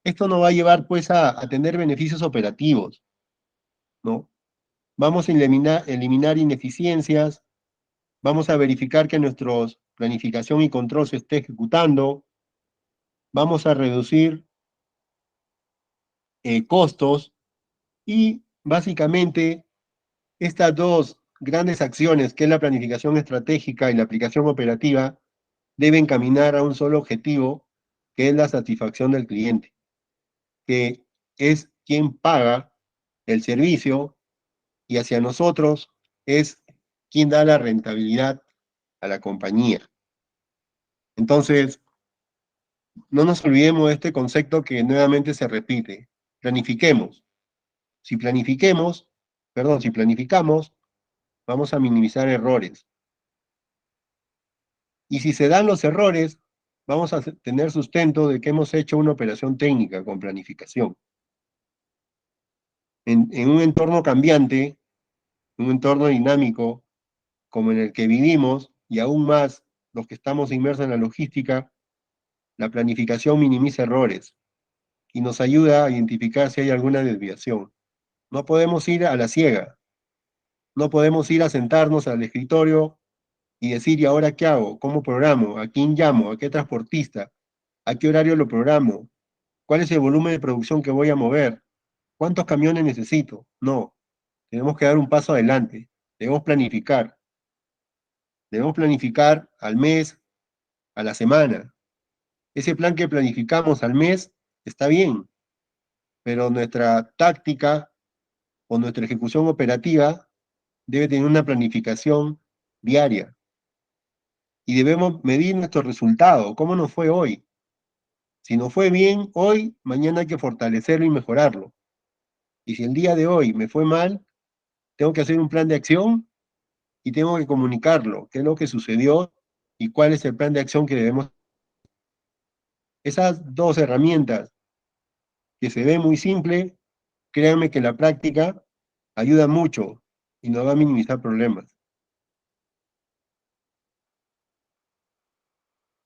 A: Esto nos va a llevar pues a tener beneficios operativos, ¿no? Vamos a eliminar ineficiencias, vamos a verificar que nuestra planificación y control se esté ejecutando, vamos a reducir costos y básicamente estas dos grandes acciones, que es la planificación estratégica y la aplicación operativa, deben caminar a un solo objetivo, que es la satisfacción del cliente, que es quien paga el servicio y hacia nosotros es quien da la rentabilidad a la compañía. Entonces, no nos olvidemos de este concepto que nuevamente se repite. Planifiquemos. Si planificamos, vamos a minimizar errores. Y si se dan los errores, vamos a tener sustento de que hemos hecho una operación técnica con planificación. En un entorno cambiante, un entorno dinámico, como en el que vivimos, y aún más los que estamos inmersos en la logística, la planificación minimiza errores y nos ayuda a identificar si hay alguna desviación. No podemos ir a la ciega, no podemos ir a sentarnos al escritorio y decir, ¿y ahora qué hago? ¿Cómo programo? ¿A quién llamo? ¿A qué transportista? ¿A qué horario lo programo? ¿Cuál es el volumen de producción que voy a mover? ¿Cuántos camiones necesito? No, tenemos que dar un paso adelante, debemos planificar. Debemos planificar al mes, a la semana. Ese plan que planificamos al mes está bien, pero nuestra táctica o nuestra ejecución operativa debe tener una planificación diaria. Y debemos medir nuestro resultado. ¿Cómo nos fue hoy? Si nos fue bien hoy, mañana hay que fortalecerlo y mejorarlo. Y si el día de hoy me fue mal, tengo que hacer un plan de acción y tengo que comunicarlo, qué es lo que sucedió y cuál es el plan de acción que debemos. Esas dos herramientas que se ve muy simple, créanme que la práctica ayuda mucho y nos va a minimizar problemas.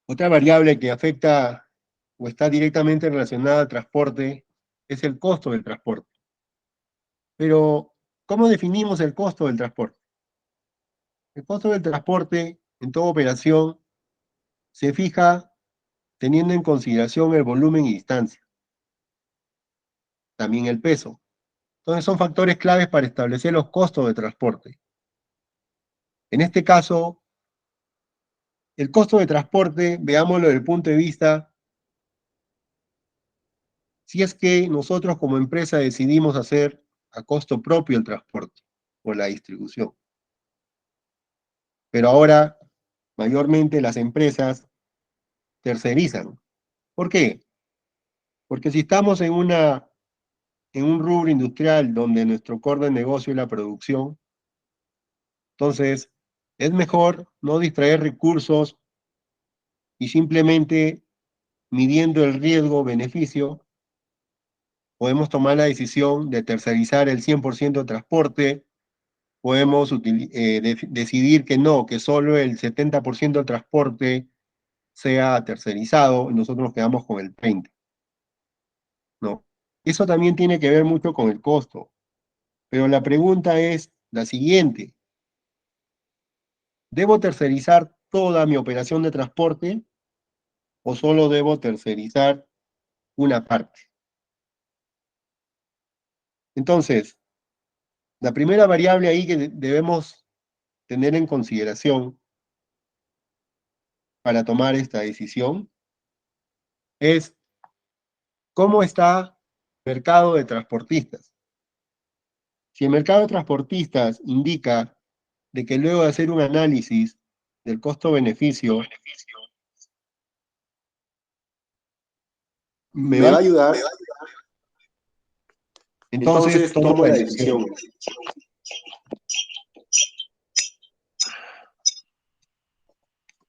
A: Otra variable que afecta o está directamente relacionada al transporte es el costo del transporte. Pero, ¿cómo definimos el costo del transporte? El costo del transporte en toda operación se fija teniendo en consideración el volumen y distancia, también el peso. Entonces son factores claves para establecer los costos de transporte. En este caso, el costo de transporte, veámoslo desde el punto de vista, si es que nosotros como empresa decidimos hacer a costo propio el transporte o la distribución. Pero ahora, mayormente las empresas tercerizan. ¿Por qué? Porque si estamos en un rubro industrial donde nuestro core de negocio es la producción, entonces es mejor no distraer recursos y simplemente midiendo el riesgo-beneficio, podemos tomar la decisión de tercerizar el 100% de transporte, podemos decidir que no, que solo el 70% del transporte sea tercerizado y nosotros nos quedamos con el 30%, ¿no? Eso también tiene que ver mucho con el costo, pero la pregunta es la siguiente: ¿debo tercerizar toda mi operación de transporte o solo debo tercerizar una parte? Entonces, la primera variable ahí que debemos tener en consideración para tomar esta decisión es cómo está el mercado de transportistas. Si el mercado de transportistas indica de que luego de hacer un análisis del costo-beneficio, me va a ayudar, entonces tomo la decisión.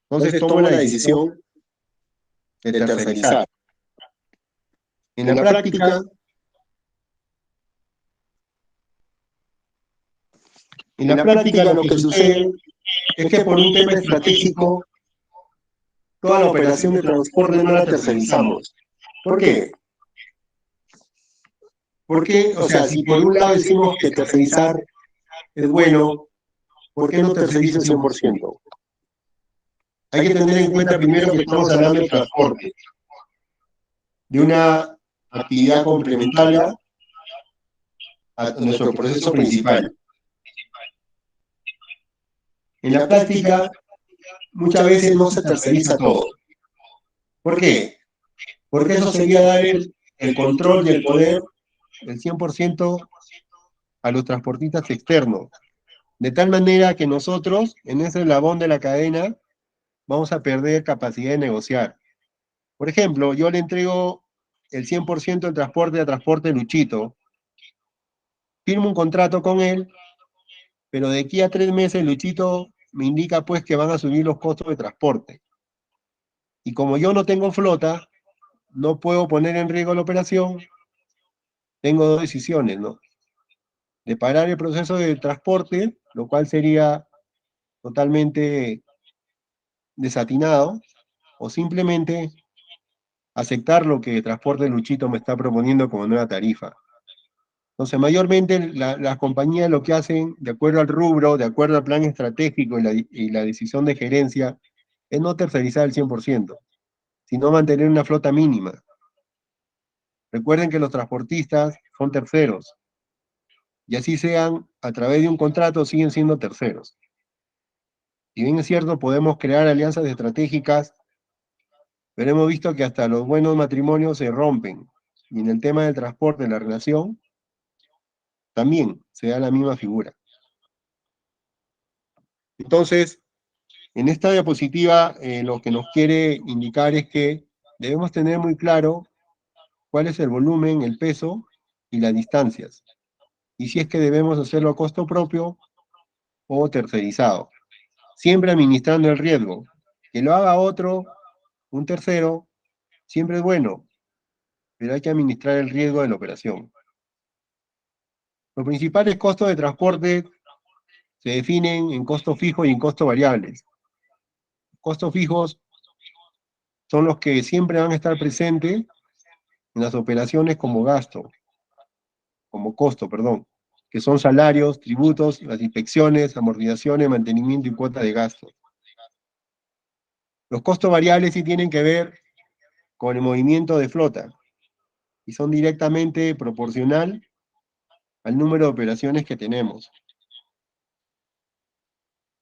A: Entonces tomo la decisión de tercerizar. En la práctica, lo que sucede es que por un tema estratégico, toda la operación de transporte no la tercerizamos. ¿Por qué? Porque, o sea, si por un lado decimos que tercerizar es bueno, ¿por qué no tercerizo 100%? Hay que tener en cuenta primero que estamos hablando de transporte, de una actividad complementaria a nuestro proceso principal. En la práctica, muchas veces no se terceriza todo. ¿Por qué? Porque eso sería dar el control y el poder, el 100%, a los transportistas externos, de tal manera que nosotros, en ese eslabón de la cadena, vamos a perder capacidad de negociar. Por ejemplo, yo le entrego el 100% del transporte a Transporte Luchito, firmo un contrato con él, pero de aquí a 3 meses Luchito me indica pues que van a subir los costos de transporte. Y como yo no tengo flota, no puedo poner en riesgo la operación, tengo dos decisiones, ¿no? De parar el proceso de transporte, lo cual sería totalmente desatinado, o simplemente aceptar lo que Transporte Luchito me está proponiendo como nueva tarifa. Entonces, mayormente las compañías lo que hacen, de acuerdo al rubro, de acuerdo al plan estratégico y la decisión de gerencia, es no tercerizar el 100%, sino mantener una flota mínima. Recuerden que los transportistas son terceros, y así sean a través de un contrato, siguen siendo terceros. Si bien es cierto, podemos crear alianzas estratégicas, pero hemos visto que hasta los buenos matrimonios se rompen. Y en el tema del transporte, la relación, también se da la misma figura. Entonces, en esta diapositiva, lo que nos quiere indicar es que debemos tener muy claro cuál es el volumen, el peso y las distancias. Y si es que debemos hacerlo a costo propio o tercerizado. Siempre administrando el riesgo. Que lo haga otro, un tercero, siempre es bueno, pero hay que administrar el riesgo de la operación. Los principales costos de transporte se definen en costos fijos y en costos variables. Costos fijos son los que siempre van a estar presentes en las operaciones como gasto, como costo, perdón, que son salarios, tributos, las inspecciones, amortizaciones, mantenimiento y cuota de gasto. Los costos variables sí tienen que ver con el movimiento de flota y son directamente proporcional al número de operaciones que tenemos.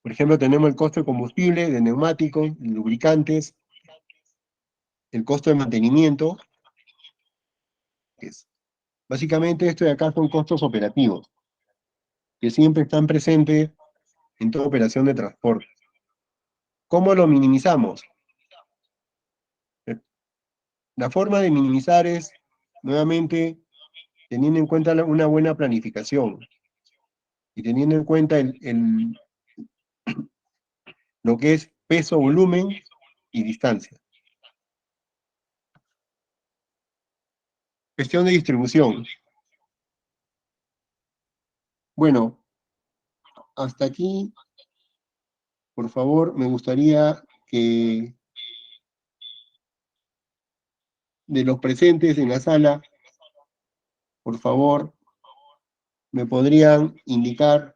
A: Por ejemplo, tenemos el costo de combustible, de neumáticos, de lubricantes, el costo de mantenimiento, que es, básicamente esto de acá son costos operativos, que siempre están presentes en toda operación de transporte. ¿Cómo lo minimizamos? La forma de minimizar es, nuevamente, teniendo en cuenta una buena planificación y teniendo en cuenta lo que es peso, volumen y distancia. Gestión de distribución. Bueno, hasta aquí, por favor, me gustaría que de los presentes en la sala, por favor, me podrían indicar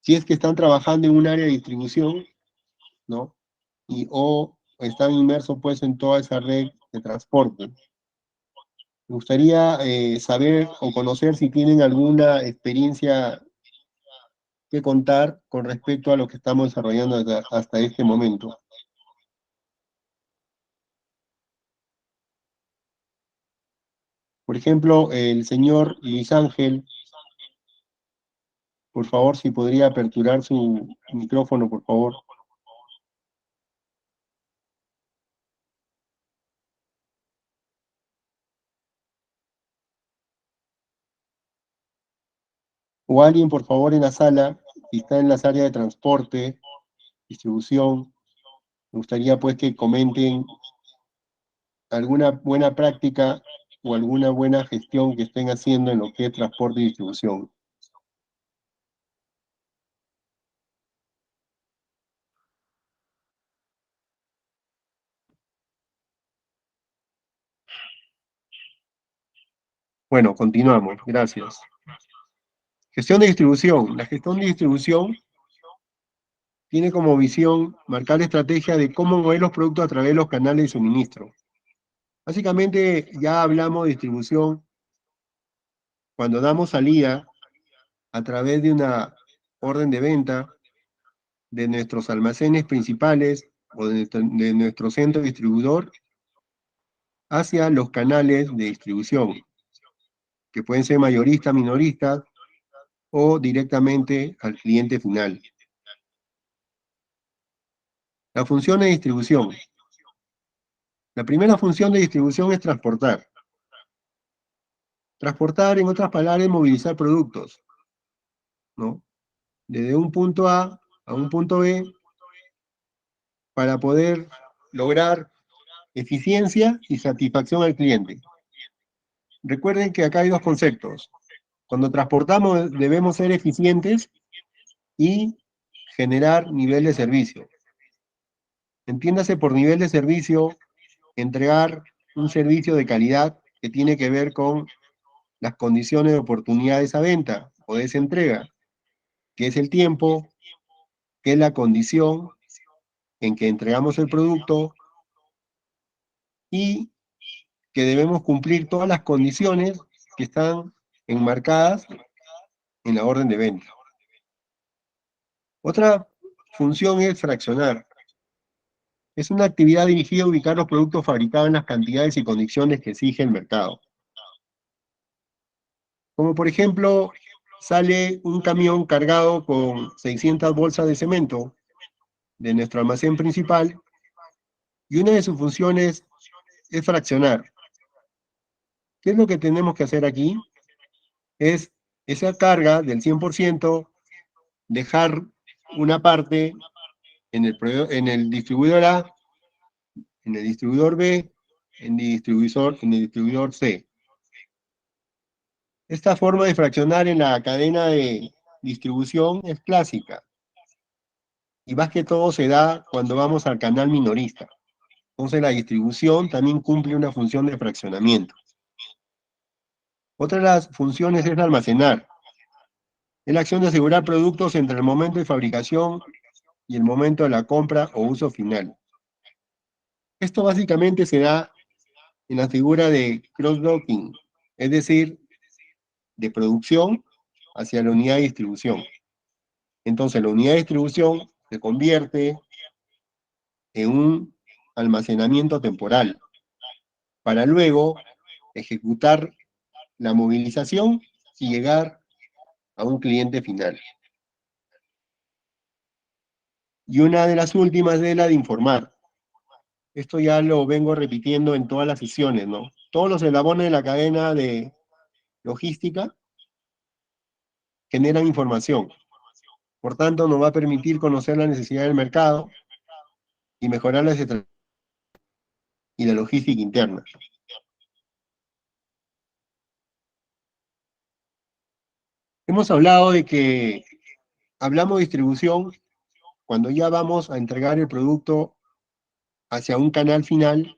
A: si es que están trabajando en un área de distribución, ¿no? O están inmersos pues en toda esa red de transporte. Me gustaría saber o conocer si tienen alguna experiencia que contar con respecto a lo que estamos desarrollando hasta este momento. Por ejemplo, el señor Luis Ángel, por favor, si podría aperturar su micrófono, por favor. O alguien, por favor, en la sala, si está en las áreas de transporte, distribución, me gustaría pues que comenten alguna buena práctica o alguna buena gestión que estén haciendo en lo que es transporte y distribución. Bueno, continuamos. Gracias. Gestión de distribución. La gestión de distribución tiene como visión marcar la estrategia de cómo mover los productos a través de los canales de suministro. Básicamente ya hablamos de distribución cuando damos salida a través de una orden de venta de nuestros almacenes principales o de nuestro centro distribuidor hacia los canales de distribución. que pueden ser mayoristas, minoristas, o directamente al cliente final. La función de distribución. La primera función de distribución es transportar. Transportar, en otras palabras, es movilizar productos, ¿no? Desde un punto A un punto B, para poder lograr eficiencia y satisfacción al cliente. Recuerden que acá hay dos conceptos. Cuando transportamos debemos ser eficientes y generar nivel de servicio. Entiéndase por nivel de servicio, entregar un servicio de calidad que tiene que ver con las condiciones de oportunidad de esa venta o de esa entrega, que es el tiempo, que es la condición en que entregamos el producto y que debemos cumplir todas las condiciones que están enmarcadas en la orden de venta. Otra función es fraccionar. Es una actividad dirigida a ubicar los productos fabricados en las cantidades y condiciones que exige el mercado. Como por ejemplo, sale un camión cargado con 600 bolsas de cemento de nuestro almacén principal y una de sus funciones es fraccionar. ¿Qué es lo que tenemos que hacer aquí? Es esa carga del 100%, dejar una parte en el distribuidor A, en el distribuidor B, en el distribuidor C. Esta forma de fraccionar en la cadena de distribución es clásica. Y más que todo se da cuando vamos al canal minorista. Entonces la distribución también cumple una función de fraccionamiento. Otra de las funciones es almacenar. Es la acción de asegurar productos entre el momento de fabricación y el momento de la compra o uso final. Esto básicamente se da en la figura de cross-docking, es decir, de producción hacia la unidad de distribución. Entonces la unidad de distribución se convierte en un almacenamiento temporal para luego ejecutar la movilización y llegar a un cliente final. Y una de las últimas es la de informar. Esto ya lo vengo repitiendo en todas las sesiones, ¿no? Todos los eslabones de la cadena de logística generan información. Por tanto, nos va a permitir conocer la necesidad del mercado y mejorar la estrategia y la logística interna. Hemos hablado de que hablamos de distribución cuando ya vamos a entregar el producto hacia un canal final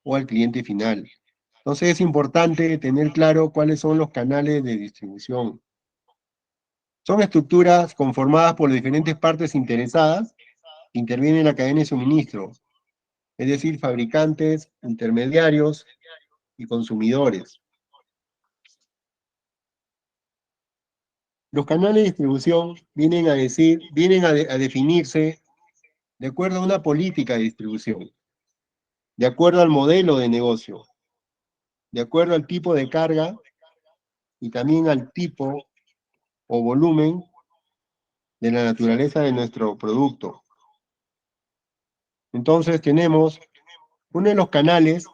A: o al cliente final. Entonces es importante tener claro cuáles son los canales de distribución. Son estructuras conformadas por diferentes partes interesadas que intervienen en la cadena de suministro, es decir, fabricantes, intermediarios y consumidores. Los canales de distribución vienen a definirse de acuerdo a una política de distribución, de acuerdo al modelo de negocio, de acuerdo al tipo de carga y también al tipo o volumen de la naturaleza de nuestro producto. Entonces tenemos, uno de los canales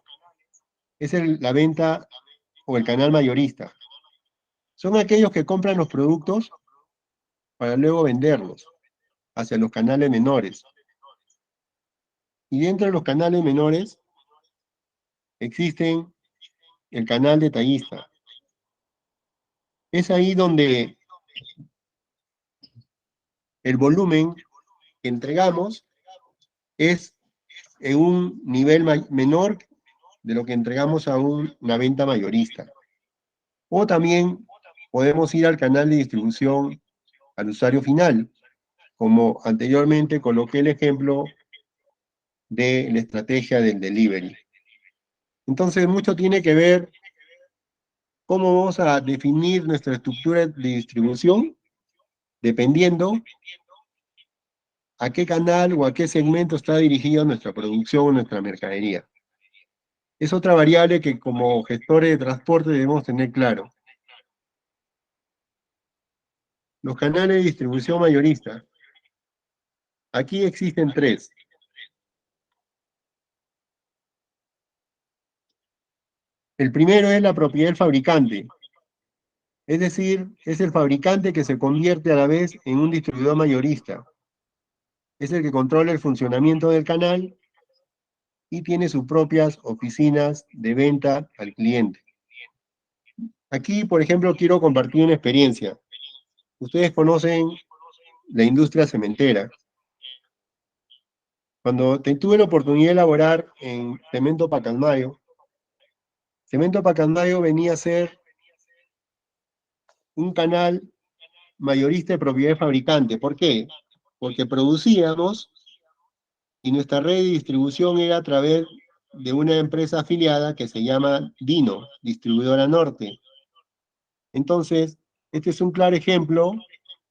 A: es la venta o el canal mayorista. Son aquellos que compran los productos para luego venderlos hacia los canales menores. Y dentro de los canales menores existen el canal detallista. Es ahí donde el volumen que entregamos es en un nivel menor de lo que entregamos a una venta mayorista. O también podemos ir al canal de distribución al usuario final, como anteriormente coloqué el ejemplo de la estrategia del delivery. Entonces, mucho tiene que ver cómo vamos a definir nuestra estructura de distribución, dependiendo a qué canal o a qué segmento está dirigida nuestra producción o nuestra mercadería. Es otra variable que como gestores de transporte debemos tener claro. los canales de distribución mayorista. Aquí existen tres. El primero es la propiedad del fabricante. Es decir, es el fabricante que se convierte a la vez en un distribuidor mayorista. Es el que controla el funcionamiento del canal y tiene sus propias oficinas de venta al cliente. Aquí, por ejemplo, quiero compartir una experiencia. Ustedes conocen la industria cementera. Cuando tuve la oportunidad de laborar en Cemento Pacasmayo, Cemento Pacasmayo venía a ser un canal mayorista de propiedad de fabricante. ¿Por qué? Porque producíamos y nuestra red de distribución era a través de una empresa afiliada que se llama Dino, Distribuidora Norte. Entonces, este es un claro ejemplo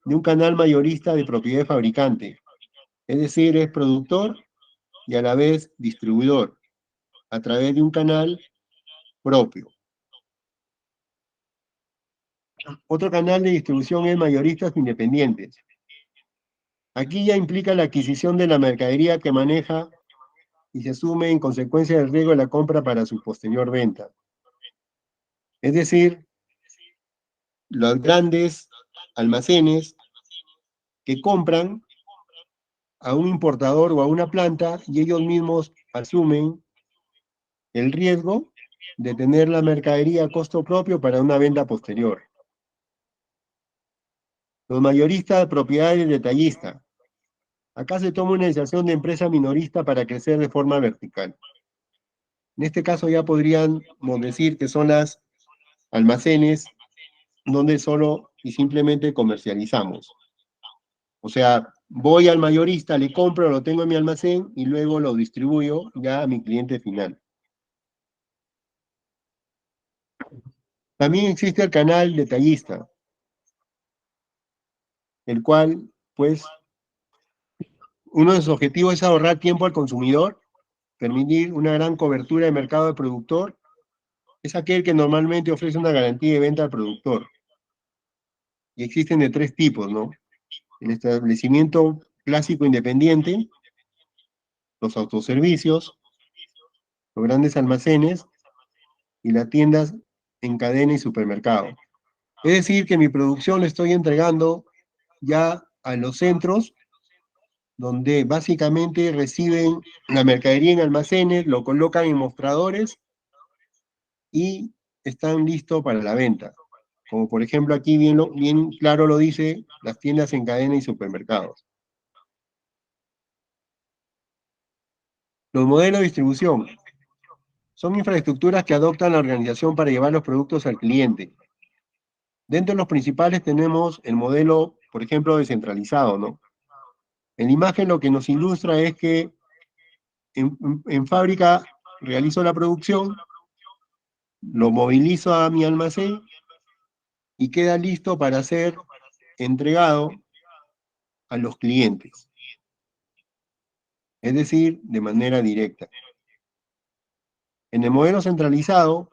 A: de un canal mayorista de propiedad de fabricante. Es decir, es productor y a la vez distribuidor, a través de un canal propio. Otro canal de distribución es mayoristas independientes. Aquí ya implica la adquisición de la mercadería que maneja y se asume en consecuencia del riesgo de la compra para su posterior venta. Es decir, los grandes almacenes que compran a un importador o a una planta y ellos mismos asumen el riesgo de tener la mercadería a costo propio para una venta posterior. Los mayoristas de propiedades detallistas. Acá se toma una decisión de empresa minorista para crecer de forma vertical. En este caso ya podríamos decir que son las almacenes donde solo y simplemente comercializamos. O sea, voy al mayorista, le compro, lo tengo en mi almacén y luego lo distribuyo ya a mi cliente final. También existe el canal detallista, el cual, pues, uno de sus objetivos es ahorrar tiempo al consumidor, permitir una gran cobertura de mercado del productor. Es aquel que normalmente ofrece una garantía de venta al productor. Y existen de tres tipos, ¿no? El establecimiento clásico independiente, los autoservicios, los grandes almacenes y las tiendas en cadena y supermercado. Es decir, que mi producción le estoy entregando ya a los centros donde básicamente reciben la mercadería en almacenes, lo colocan en mostradores y están listos para la venta. Como por ejemplo aquí bien claro lo dice, las tiendas en cadena y supermercados. Los modelos de distribución son infraestructuras que adoptan la organización para llevar los productos al cliente. Dentro de los principales tenemos el modelo, por ejemplo, descentralizado, ¿no? En la imagen lo que nos ilustra es que en fábrica realizo la producción, lo movilizo a mi almacén y queda listo para ser entregado a los clientes, es decir, de manera directa. En el modelo centralizado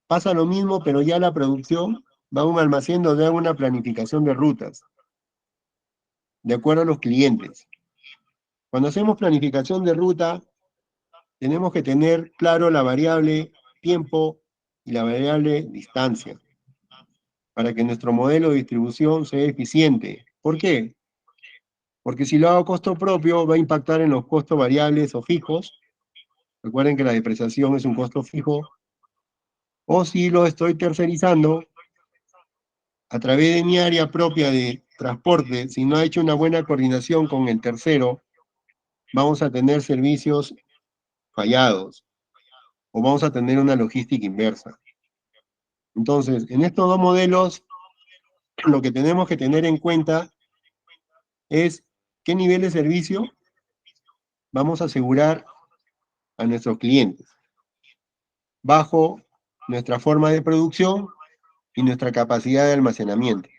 A: pasa lo mismo, pero ya la producción va a un almacén donde hago una planificación de rutas, de acuerdo a los clientes. Cuando hacemos planificación de ruta, tenemos que tener claro la variable tiempo y la variable distancia, para que nuestro modelo de distribución sea eficiente. ¿Por qué? Porque si lo hago a costo propio, va a impactar en los costos variables o fijos. Recuerden que la depreciación es un costo fijo. O si lo estoy tercerizando, a través de mi área propia de transporte, si no ha hecho una buena coordinación con el tercero, vamos a tener servicios fallados o vamos a tener una logística inversa. Entonces, en estos dos modelos, lo que tenemos que tener en cuenta es qué nivel de servicio vamos a asegurar a nuestros clientes bajo nuestra forma de producción y nuestra capacidad de almacenamiento.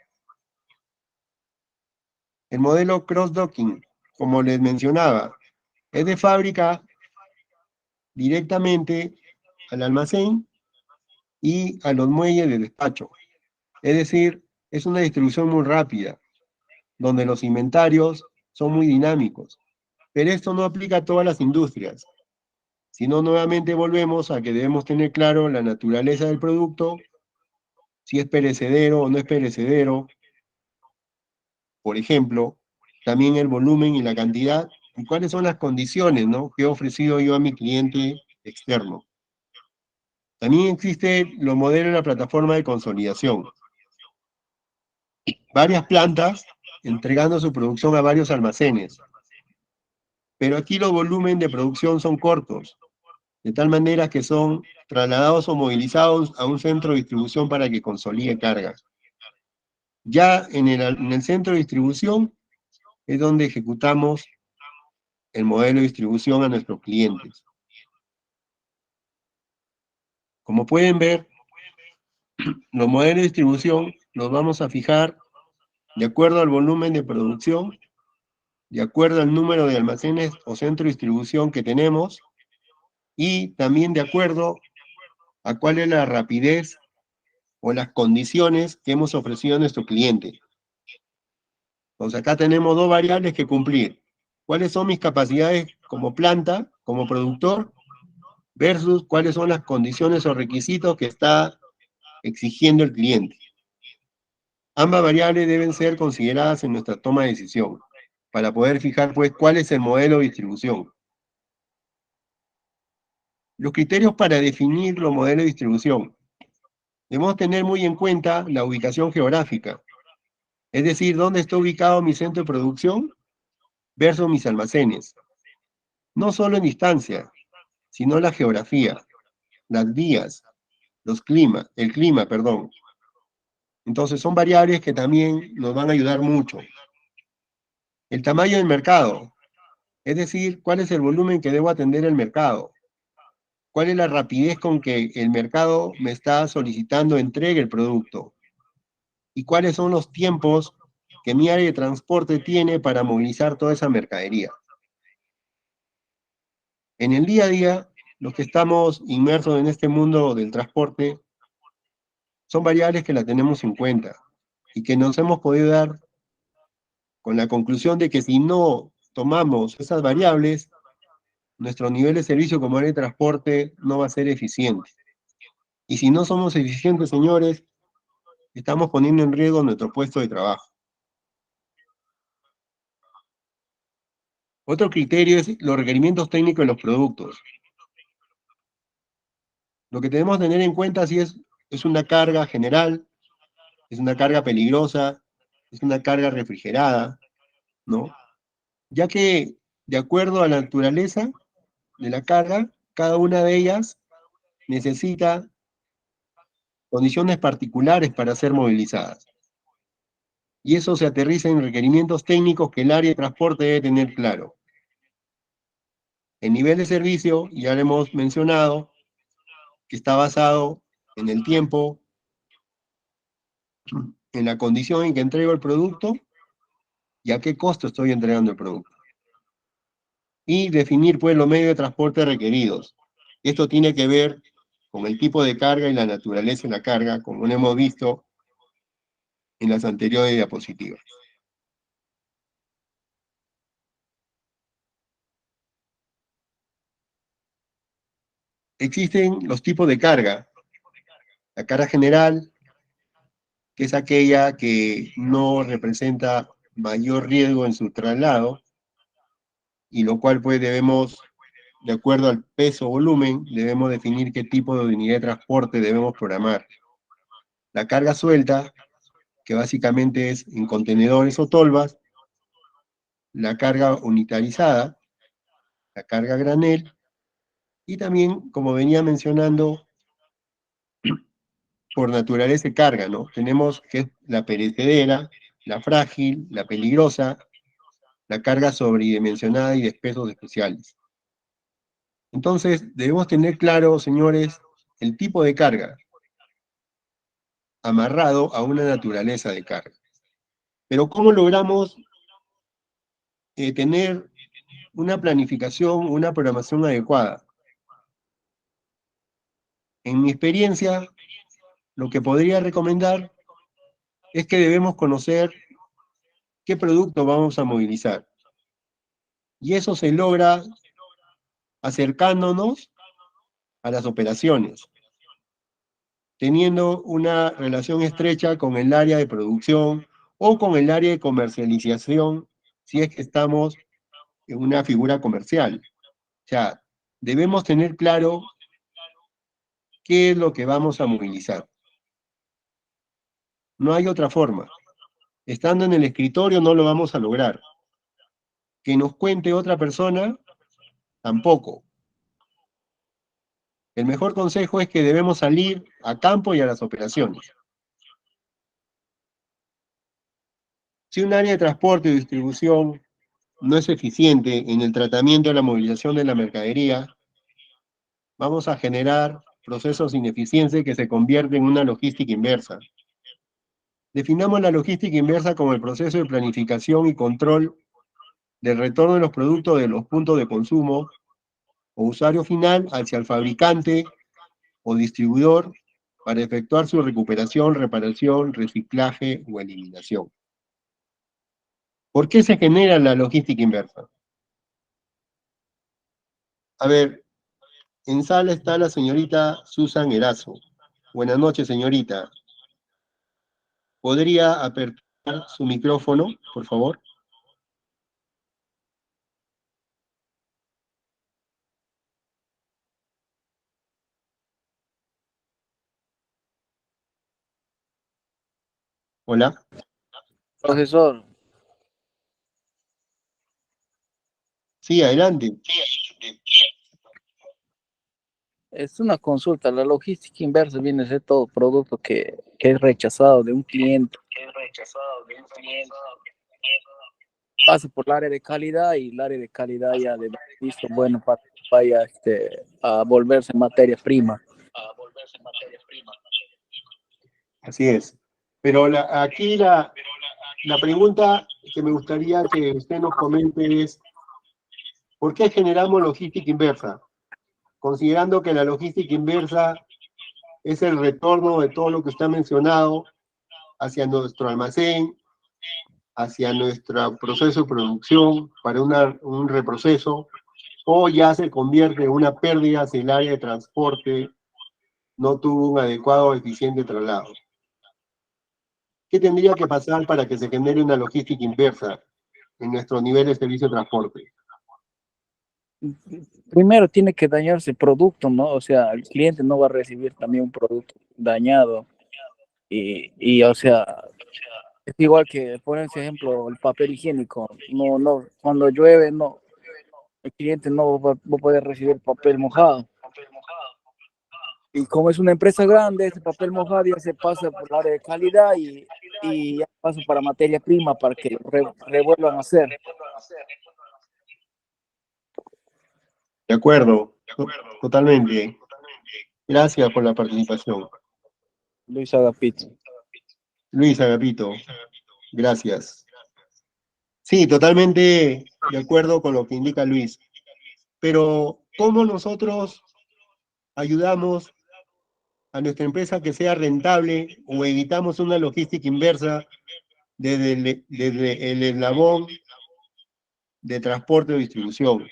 A: El modelo cross-docking, como les mencionaba, es de fábrica directamente al almacén y a los muelles de despacho. Es decir, es una distribución muy rápida. donde los inventarios son muy dinámicos. Pero esto no aplica a todas las industrias, sino nuevamente volvemos a que debemos tener claro la naturaleza del producto, si es perecedero o no es perecedero, por ejemplo, también el volumen y la cantidad, y cuáles son las condiciones, ¿no?, que he ofrecido yo a mi cliente externo. También existe los modelos de la plataforma de consolidación. Varias plantas entregando su producción a varios almacenes. Pero aquí los volúmenes de producción son cortos, de tal manera que son trasladados o movilizados a un centro de distribución para que consolide cargas. Ya en el centro de distribución es donde ejecutamos el modelo de distribución a nuestros clientes. Como pueden ver, los modelos de distribución los vamos a fijar de acuerdo al volumen de producción, de acuerdo al número de almacenes o centro de distribución que tenemos, y también de acuerdo a cuál es la rapidez o las condiciones que hemos ofrecido a nuestro cliente. Entonces acá tenemos dos variables que cumplir. ¿Cuáles son mis capacidades como planta, como productor, versus cuáles son las condiciones o requisitos que está exigiendo el cliente? Ambas variables deben ser consideradas en nuestra toma de decisión, para poder fijar, pues, cuál es el modelo de distribución. Los criterios para definir los modelos de distribución. Debemos tener muy en cuenta la ubicación geográfica, es decir, dónde está ubicado mi centro de producción versus mis almacenes. No solo en distancia, sino la geografía, las vías, el clima, perdón. Entonces son variables que también nos van a ayudar mucho. El tamaño del mercado, es decir, cuál es el volumen que debo atender el mercado, cuál es la rapidez con que el mercado me está solicitando entregue el producto, y cuáles son los tiempos que mi área de transporte tiene para movilizar toda esa mercadería. En el día a día, los que estamos inmersos en este mundo del transporte, son variables que las tenemos en cuenta y que nos hemos podido dar con la conclusión de que si no tomamos esas variables, nuestro nivel de servicio como área de transporte no va a ser eficiente. Y si no somos eficientes, señores, estamos poniendo en riesgo nuestro puesto de trabajo. Otro criterio es los requerimientos técnicos de los productos. Lo que tenemos que tener en cuenta si es una carga general, es una carga peligrosa, es una carga refrigerada, ¿no? Ya que, de acuerdo a la naturaleza de la carga, cada una de ellas necesita condiciones particulares para ser movilizadas. Y eso se aterriza en requerimientos técnicos que el área de transporte debe tener claro. El nivel de servicio, ya lo hemos mencionado, que está basado en el tiempo, en la condición en que entrego el producto y a qué costo estoy entregando el producto. Y definir, pues, los medios de transporte requeridos. Esto tiene que ver con el tipo de carga y la naturaleza de la carga, como lo hemos visto en las anteriores diapositivas. Existen los tipos de carga. La carga general, que es aquella que no representa mayor riesgo en su traslado, y lo cual pues debemos, de acuerdo al peso o volumen, debemos definir qué tipo de unidad de transporte debemos programar. La carga suelta, que básicamente es en contenedores o tolvas, la carga unitarizada, la carga granel, y también, como venía mencionando, por naturaleza de carga, ¿no? Tenemos que es la perecedera, la frágil, la peligrosa, la carga sobredimensionada y de pesos especiales. Entonces, debemos tener claro, señores, el tipo de carga amarrado a una naturaleza de carga. Pero ¿cómo logramos tener una planificación, una programación adecuada? En mi experiencia, lo que podría recomendar es que debemos conocer qué producto vamos a movilizar. Y eso se logra acercándonos a las operaciones, teniendo una relación estrecha con el área de producción o con el área de comercialización, si es que estamos en una figura comercial. O sea, debemos tener claro qué es lo que vamos a movilizar. No hay otra forma. Estando en el escritorio no lo vamos a lograr. Que nos cuente otra persona, tampoco. El mejor consejo es que debemos salir a campo y a las operaciones. Si un área de transporte y distribución no es eficiente en el tratamiento de la movilización de la mercadería, vamos a generar procesos ineficientes que se convierten en una logística inversa. Definamos la logística inversa como el proceso de planificación y control del retorno de los productos de los puntos de consumo o usuario final hacia el fabricante o distribuidor para efectuar su recuperación, reparación, reciclaje o eliminación. ¿Por qué se genera la logística inversa? A ver, en sala está la señorita Susan Erazo. Buenas noches, señorita. ¿Podría aperturar su micrófono, por favor? Hola.
D: Profesor,
A: Sí, adelante.
D: es una consulta. La logística inversa viene a ser todo producto que es rechazado de un cliente. Pasa por el área de calidad y el área de calidad ya de visto bueno para que vaya a volverse materia prima.
A: Así es. Pero aquí la pregunta que me gustaría que usted nos comente es, ¿por qué generamos logística inversa? Considerando que la logística inversa es el retorno de todo lo que usted ha mencionado hacia nuestro almacén, hacia nuestro proceso de producción para un reproceso, o ya se convierte en una pérdida si el área de transporte no tuvo un adecuado o eficiente traslado. ¿Qué tendría que pasar para que se genere una logística inversa en nuestro nivel de servicio de transporte?
D: Primero tiene que dañarse el producto, ¿no? O sea, el cliente no va a recibir también un producto dañado. O sea, es igual que, por ese ejemplo, el papel higiénico. No, cuando llueve, no, el cliente no va a poder recibir papel mojado. Y como es una empresa grande, ese papel mojado ya se pasa por el área de calidad y ya pasa para materia prima para que lo revuelvan a hacer.
A: De acuerdo, totalmente. Gracias por la participación.
D: Luis Agapito.
A: Luis Agapito, gracias. Sí, totalmente de acuerdo con lo que indica Luis. Pero, ¿cómo nosotros ayudamos a nuestra empresa a que sea rentable o evitamos una logística inversa desde el eslabón de transporte o distribución?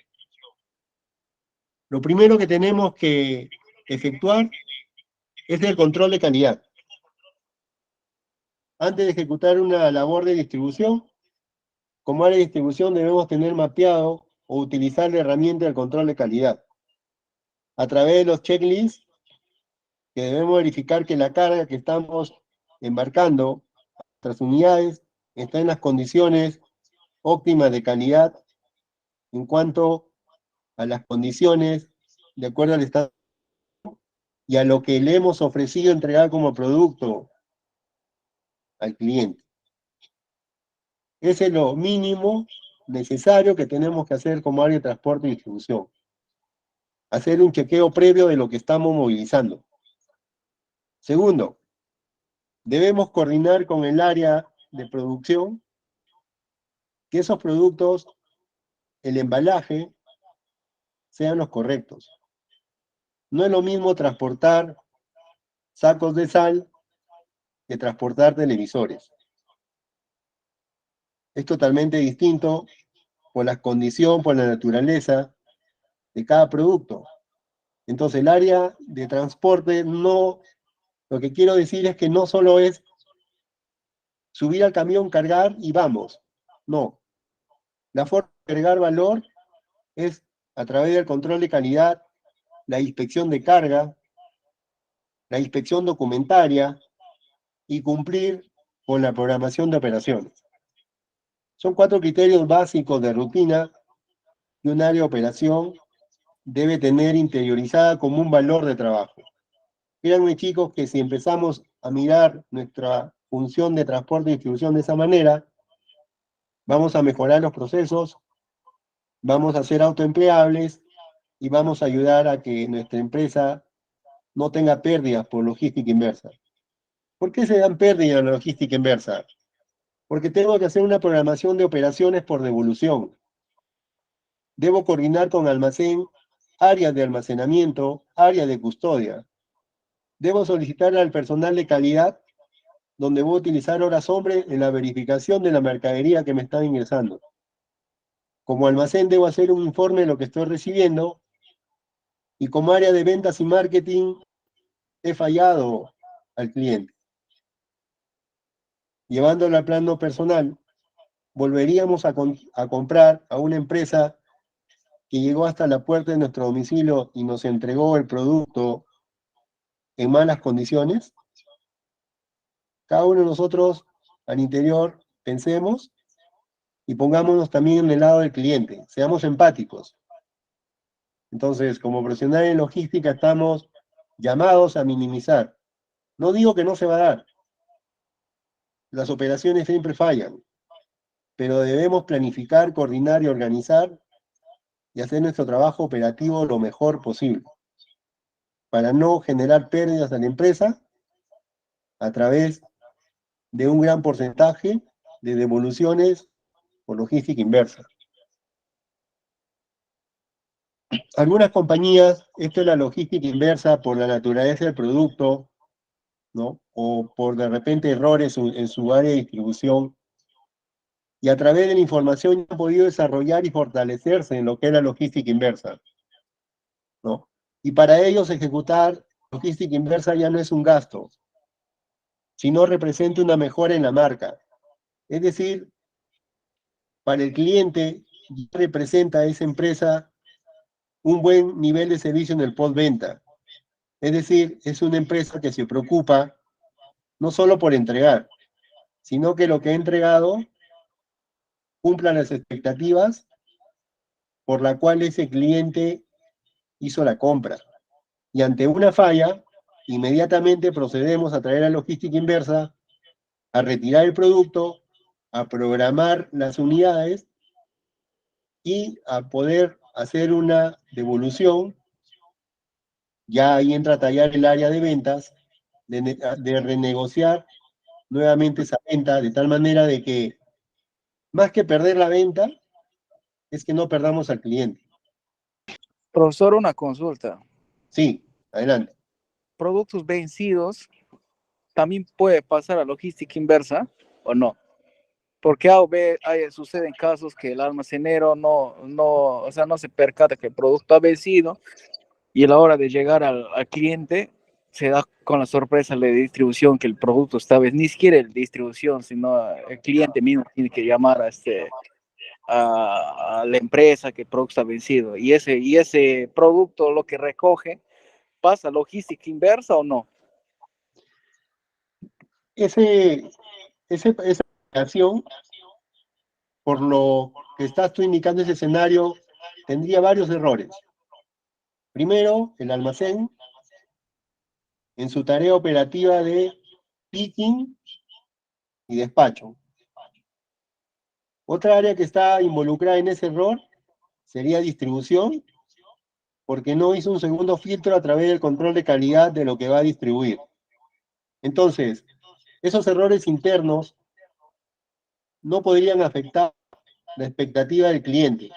A: Lo primero que tenemos que efectuar es el control de calidad. Antes de ejecutar una labor de distribución, como área de distribución debemos tener mapeado o utilizar la herramienta del control de calidad. A través de los checklists, que debemos verificar que la carga que estamos embarcando a nuestras unidades está en las condiciones óptimas de calidad en cuanto a las condiciones de acuerdo al estado y a lo que le hemos ofrecido entregar como producto al cliente. Ese es lo mínimo necesario que tenemos que hacer como área de transporte y distribución. Hacer un chequeo previo de lo que estamos movilizando. Segundo, debemos coordinar con el área de producción que esos productos, el embalaje, sean los correctos. No es lo mismo transportar sacos de sal que transportar televisores. es totalmente distinto por la condición, por la naturaleza de cada producto. Entonces, el área de transporte no, lo que quiero decir es que no solo es subir al camión, cargar y vamos. No. La forma de agregar valor es a través del control de calidad, la inspección de carga, la inspección documentaria y cumplir con la programación de operaciones. Son 4 criterios básicos de rutina que un área de operación debe tener interiorizada como un valor de trabajo. Créanme, chicos, que si empezamos a mirar nuestra función de transporte y distribución de esa manera, vamos a mejorar los procesos, vamos a ser autoempleables y vamos a ayudar a que nuestra empresa no tenga pérdidas por logística inversa. ¿Por qué se dan pérdidas en la logística inversa? Porque tengo que hacer una programación de operaciones por devolución. Debo coordinar con almacén, áreas de almacenamiento, áreas de custodia. Debo solicitar al personal de calidad, donde voy a utilizar horas hombre en la verificación de la mercadería que me está ingresando. Como almacén debo hacer un informe de lo que estoy recibiendo, y como área de ventas y marketing he fallado al cliente. Llevándolo al plano personal, volveríamos a comprar a una empresa que llegó hasta la puerta de nuestro domicilio y nos entregó el producto en malas condiciones. Cada uno de nosotros al interior pensemos y pongámonos también en el lado del cliente, seamos empáticos. Entonces, como profesionales en logística estamos llamados a minimizar. No digo que no se va a dar, las operaciones siempre fallan, pero debemos planificar, coordinar y organizar y hacer nuestro trabajo operativo lo mejor posible, para no generar pérdidas a la empresa a través de un gran porcentaje de devoluciones por logística inversa. Algunas compañías, esto es la logística inversa por la naturaleza del producto, ¿no? O por de repente errores en su área de distribución, y a través de la información han podido desarrollar y fortalecerse en lo que es la logística inversa, ¿no? Y para ellos ejecutar logística inversa ya no es un gasto, sino representa una mejora en la marca. Es decir, para el cliente ya representa a esa empresa un buen nivel de servicio en el postventa. Es decir, es una empresa que se preocupa no solo por entregar, sino que lo que ha entregado cumpla las expectativas por la cual ese cliente hizo la compra. Y ante una falla, inmediatamente procedemos a traer a logística inversa, a retirar el producto, a programar las unidades y a poder hacer una devolución. Ya ahí entra a tallar el área de ventas, de renegociar nuevamente esa venta, de tal manera de que, más que perder la venta, es que no perdamos al cliente.
D: Profesor, una consulta.
A: Sí, adelante.
D: ¿Productos vencidos también puede pasar a logística inversa o no? Porque suceden casos que el almacenero o sea, no se percata que el producto ha vencido y a la hora de llegar al cliente se da con la sorpresa de distribución que el producto está vencido. Ni siquiera el distribución, sino el cliente mismo tiene que llamar a la empresa que el producto está vencido. Y ese producto lo que recoge pasa logística inversa o no.
A: Esa operación, por lo que estás tú indicando ese escenario, tendría varios errores. Primero, el almacén, en su tarea operativa de picking y despacho. Otra área que está involucrada en ese error sería distribución, porque no hizo un segundo filtro a través del control de calidad de lo que va a distribuir. Entonces, esos errores internos no podrían afectar la expectativa del cliente.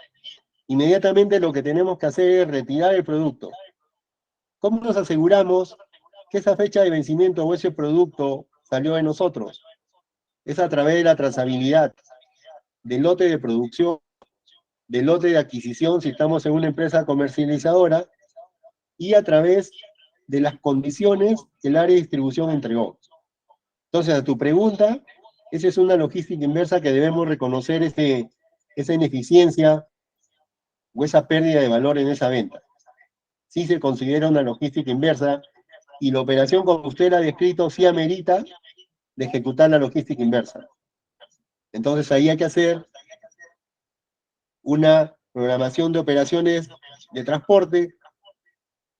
A: Inmediatamente lo que tenemos que hacer es retirar el producto. ¿Cómo nos aseguramos que esa fecha de vencimiento o ese producto salió de nosotros? Es a través de la trazabilidad. del lote de producción, del lote de adquisición, si estamos en una empresa comercializadora, y a través de las condiciones que el área de distribución entregó. Entonces, a tu pregunta, esa es una logística inversa que debemos reconocer esa ineficiencia o esa pérdida de valor en esa venta. Sí se considera una logística inversa y la operación como usted la ha descrito sí amerita de ejecutar la logística inversa. Entonces ahí hay que hacer una programación de operaciones de transporte,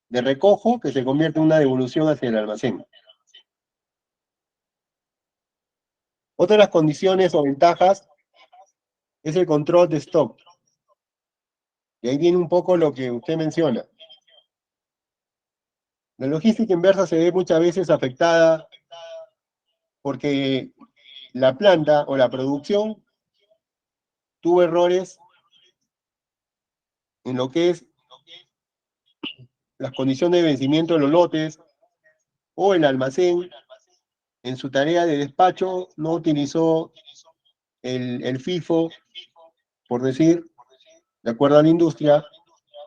A: de recojo, que se convierte en una devolución hacia el almacén. Otra de las condiciones o ventajas es el control de stock. Y ahí viene un poco lo que usted menciona. La logística inversa se ve muchas veces afectada porque la planta o la producción tuvo errores en lo que es las condiciones de vencimiento de los lotes o el almacén en su tarea de despacho no utilizó el FIFO, por decir, de acuerdo a la industria,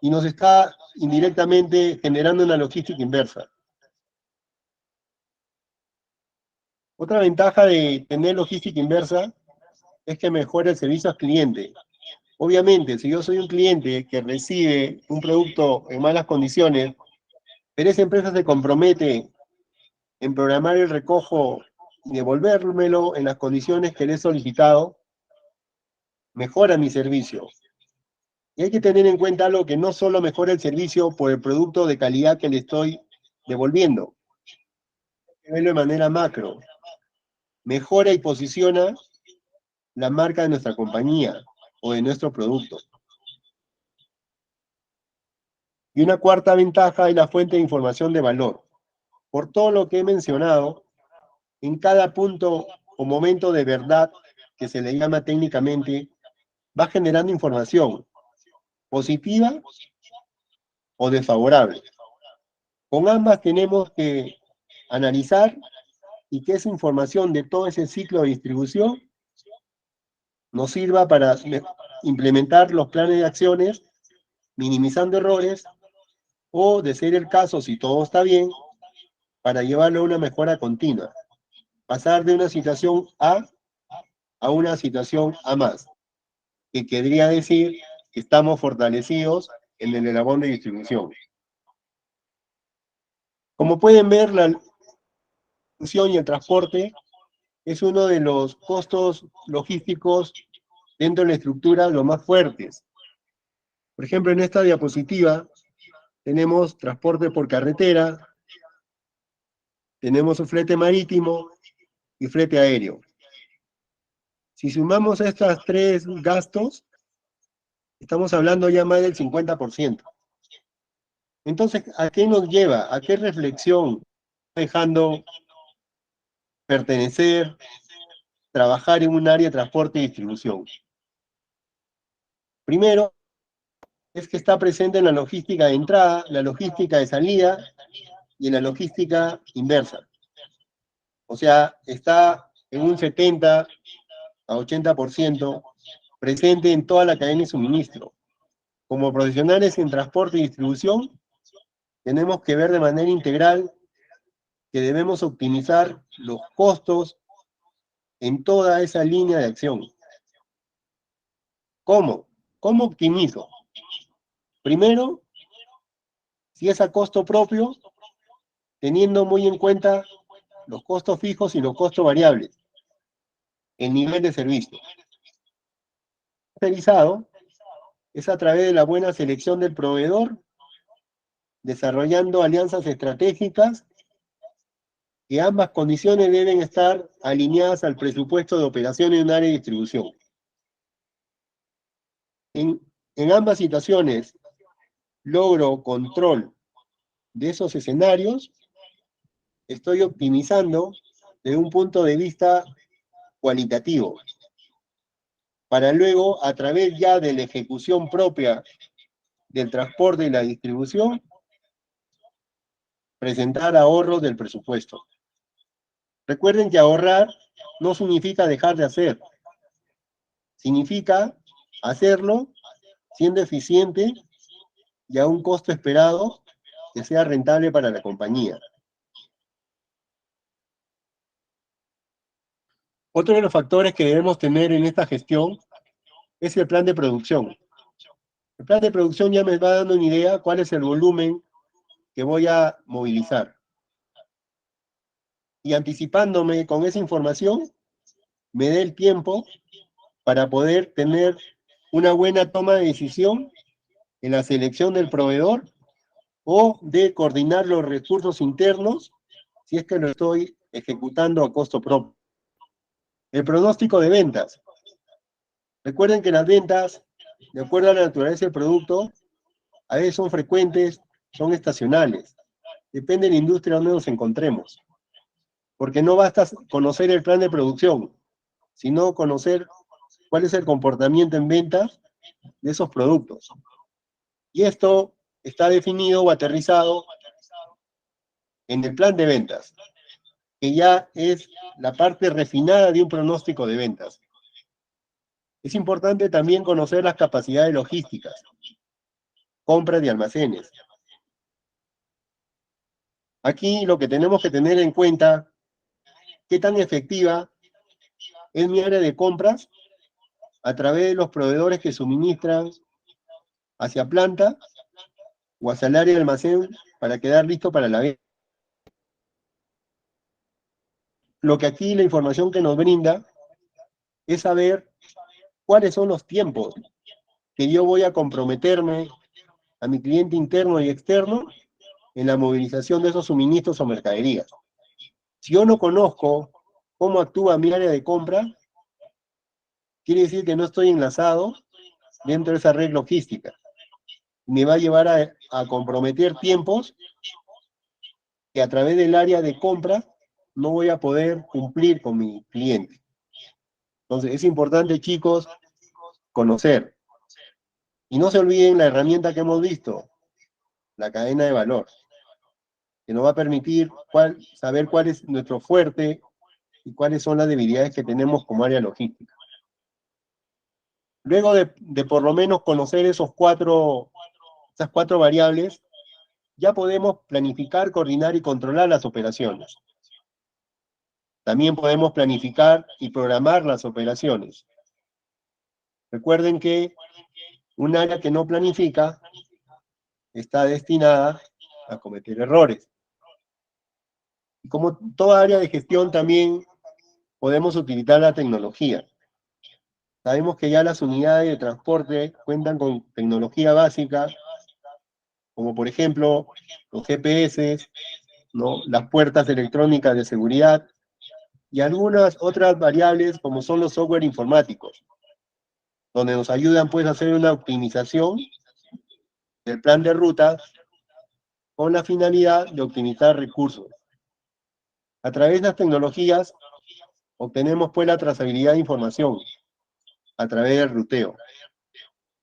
A: y nos está indirectamente generando una logística inversa. Otra ventaja de tener logística inversa es que mejora el servicio al cliente. Obviamente, si yo soy un cliente que recibe un producto en malas condiciones, pero esa empresa se compromete en programar el recojo y devolvérmelo en las condiciones que le he solicitado, mejora mi servicio. Y hay que tener en cuenta algo que no solo mejora el servicio por el producto de calidad que le estoy devolviendo, hay que verlo de manera macro. Mejora y posiciona la marca de nuestra compañía o de nuestro producto. Y una cuarta ventaja es la fuente de información de valor. Por todo lo que he mencionado, en cada punto o momento de verdad, que se le llama técnicamente, va generando información positiva o desfavorable. Con ambas tenemos que analizar y que esa información de todo ese ciclo de distribución nos sirva para implementar los planes de acciones, minimizando errores, o, de ser el caso, si todo está bien, para llevarlo a una mejora continua. Pasar de una situación a una situación A más, que querría decir que estamos fortalecidos en el eslabón de distribución. Como pueden ver, la distribución y el transporte es uno de los costos logísticos dentro de la estructura los más fuertes. Por ejemplo, en esta diapositiva tenemos transporte por carretera, tenemos un flete marítimo y flete aéreo. Si sumamos estos tres gastos, estamos hablando ya más del 50%. Entonces, ¿a qué nos lleva? ¿A qué reflexión está dejando pertenecer, trabajar en un área de transporte y distribución? Primero, es que está presente en la logística de entrada, la logística de salida y en la logística inversa. O sea, está en un 70 a 80% presente en toda la cadena de suministro. Como profesionales en transporte y distribución, tenemos que ver de manera integral que debemos optimizar los costos en toda esa línea de acción. ¿Cómo? ¿Cómo optimizo? Primero, si es a costo propio, teniendo muy en cuenta los costos fijos y los costos variables, el nivel de servicio. Realizado es a través de la buena selección del proveedor, desarrollando alianzas estratégicas, que ambas condiciones deben estar alineadas al presupuesto de operaciones de un área de distribución. En ambas situaciones logro control de esos escenarios, estoy optimizando desde un punto de vista cualitativo, para luego, a través ya de la ejecución propia del transporte y la distribución, presentar ahorros del presupuesto. Recuerden que ahorrar no significa dejar de hacer, Significa hacerlo siendo eficiente y a un costo esperado que sea rentable para la compañía. Otro de los factores que debemos tener en esta gestión es el plan de producción. El plan de producción ya me va dando una idea cuál es el volumen que voy a movilizar. Y anticipándome con esa información, me dé el tiempo para poder tener una buena toma de decisión en la selección del proveedor o de coordinar los recursos internos si es que lo estoy ejecutando a costo propio. El pronóstico de ventas. Recuerden que las ventas, de acuerdo a la naturaleza del producto, a veces son frecuentes, son estacionales. Depende de la industria donde nos encontremos. Porque no basta conocer el plan de producción, sino conocer cuál es el comportamiento en ventas de esos productos. Y esto está definido o aterrizado en el plan de ventas, que ya es la parte refinada de un pronóstico de ventas. Es importante también conocer las capacidades logísticas, compras de almacenes. Aquí lo que tenemos que tener en cuenta, qué tan efectiva es mi área de compras a través de los proveedores que suministran hacia planta o hacia el área de almacén para quedar listo para la venta. Lo que aquí la información que nos brinda es saber cuáles son los tiempos que yo voy a comprometerme a mi cliente interno y externo en la movilización de esos suministros o mercaderías. Si yo no conozco cómo actúa mi área de compra, quiere decir que no estoy enlazado dentro de esa red logística. Me va a llevar a comprometer tiempos que a través del área de compra no voy a poder cumplir con mi cliente. Entonces, es importante, chicos, conocer. Y no se olviden la herramienta que hemos visto, la cadena de valor, que nos va a permitir saber cuál es nuestro fuerte y cuáles son las debilidades que tenemos como área logística. Luego de por lo menos conocer esas cuatro variables, ya podemos planificar, coordinar y controlar las operaciones. También podemos planificar y programar las operaciones. Recuerden que un área que no planifica está destinada a cometer errores. Y como toda área de gestión también podemos utilizar la tecnología. Sabemos que ya las unidades de transporte cuentan con tecnología básica, como por ejemplo los GPS, ¿no? Las puertas electrónicas de seguridad y algunas otras variables como son los software informáticos, donde nos ayudan pues a hacer una optimización del plan de rutas con la finalidad de optimizar recursos. A través de las tecnologías obtenemos pues la trazabilidad de información a través del ruteo.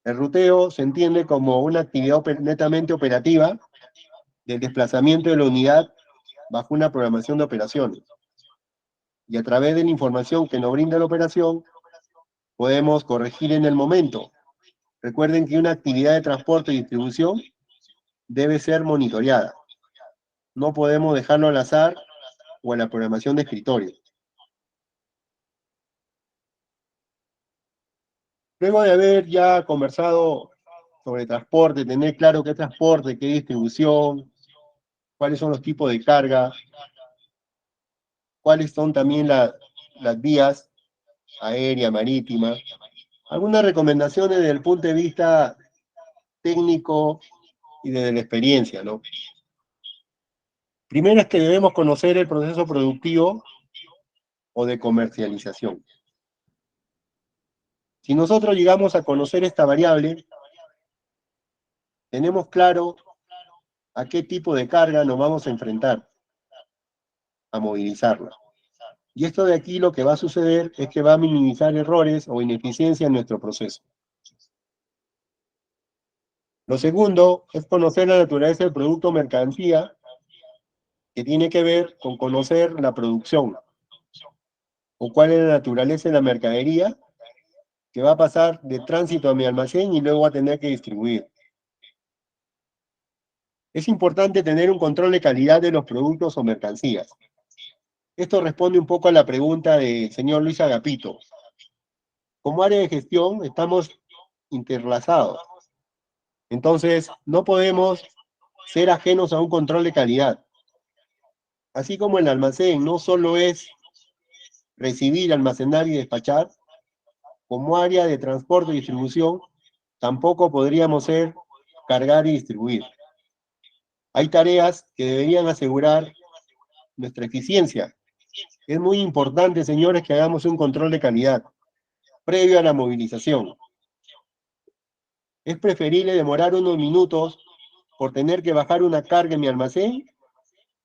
A: El ruteo se entiende como una actividad netamente operativa del desplazamiento de la unidad bajo una programación de operaciones. Y a través de la información que nos brinda la operación, podemos corregir en el momento. Recuerden que una actividad de transporte y distribución debe ser monitoreada. No podemos dejarlo al azar o a la programación de escritorio. Luego de haber ya conversado sobre transporte, tener claro qué transporte, qué distribución, cuáles son los tipos de carga, cuáles son también las vías aérea, marítima, algunas recomendaciones desde el punto de vista técnico y desde la experiencia, ¿no? Primero es que debemos conocer el proceso productivo o de comercialización. Si nosotros llegamos a conocer esta variable, tenemos claro a qué tipo de carga nos vamos a enfrentar, a movilizarla. Y esto de aquí lo que va a suceder es que va a minimizar errores o ineficiencia en nuestro proceso. Lo segundo es conocer la naturaleza del producto o mercancía, que tiene que ver con conocer la producción, o cuál es la naturaleza de la mercadería que va a pasar de tránsito a mi almacén y luego va a tener que distribuir. Es importante tener un control de calidad de los productos o mercancías. Esto responde un poco a la pregunta del señor Luis Agapito. Como área de gestión estamos interlazados. Entonces, no podemos ser ajenos a un control de calidad. Así como el almacén no solo es recibir, almacenar y despachar, como área de transporte y distribución, tampoco podríamos ser cargar y distribuir. Hay tareas que deberían asegurar nuestra eficiencia. Es muy importante, señores, que hagamos un control de calidad previo a la movilización. Es preferible demorar unos minutos por tener que bajar una carga en mi almacén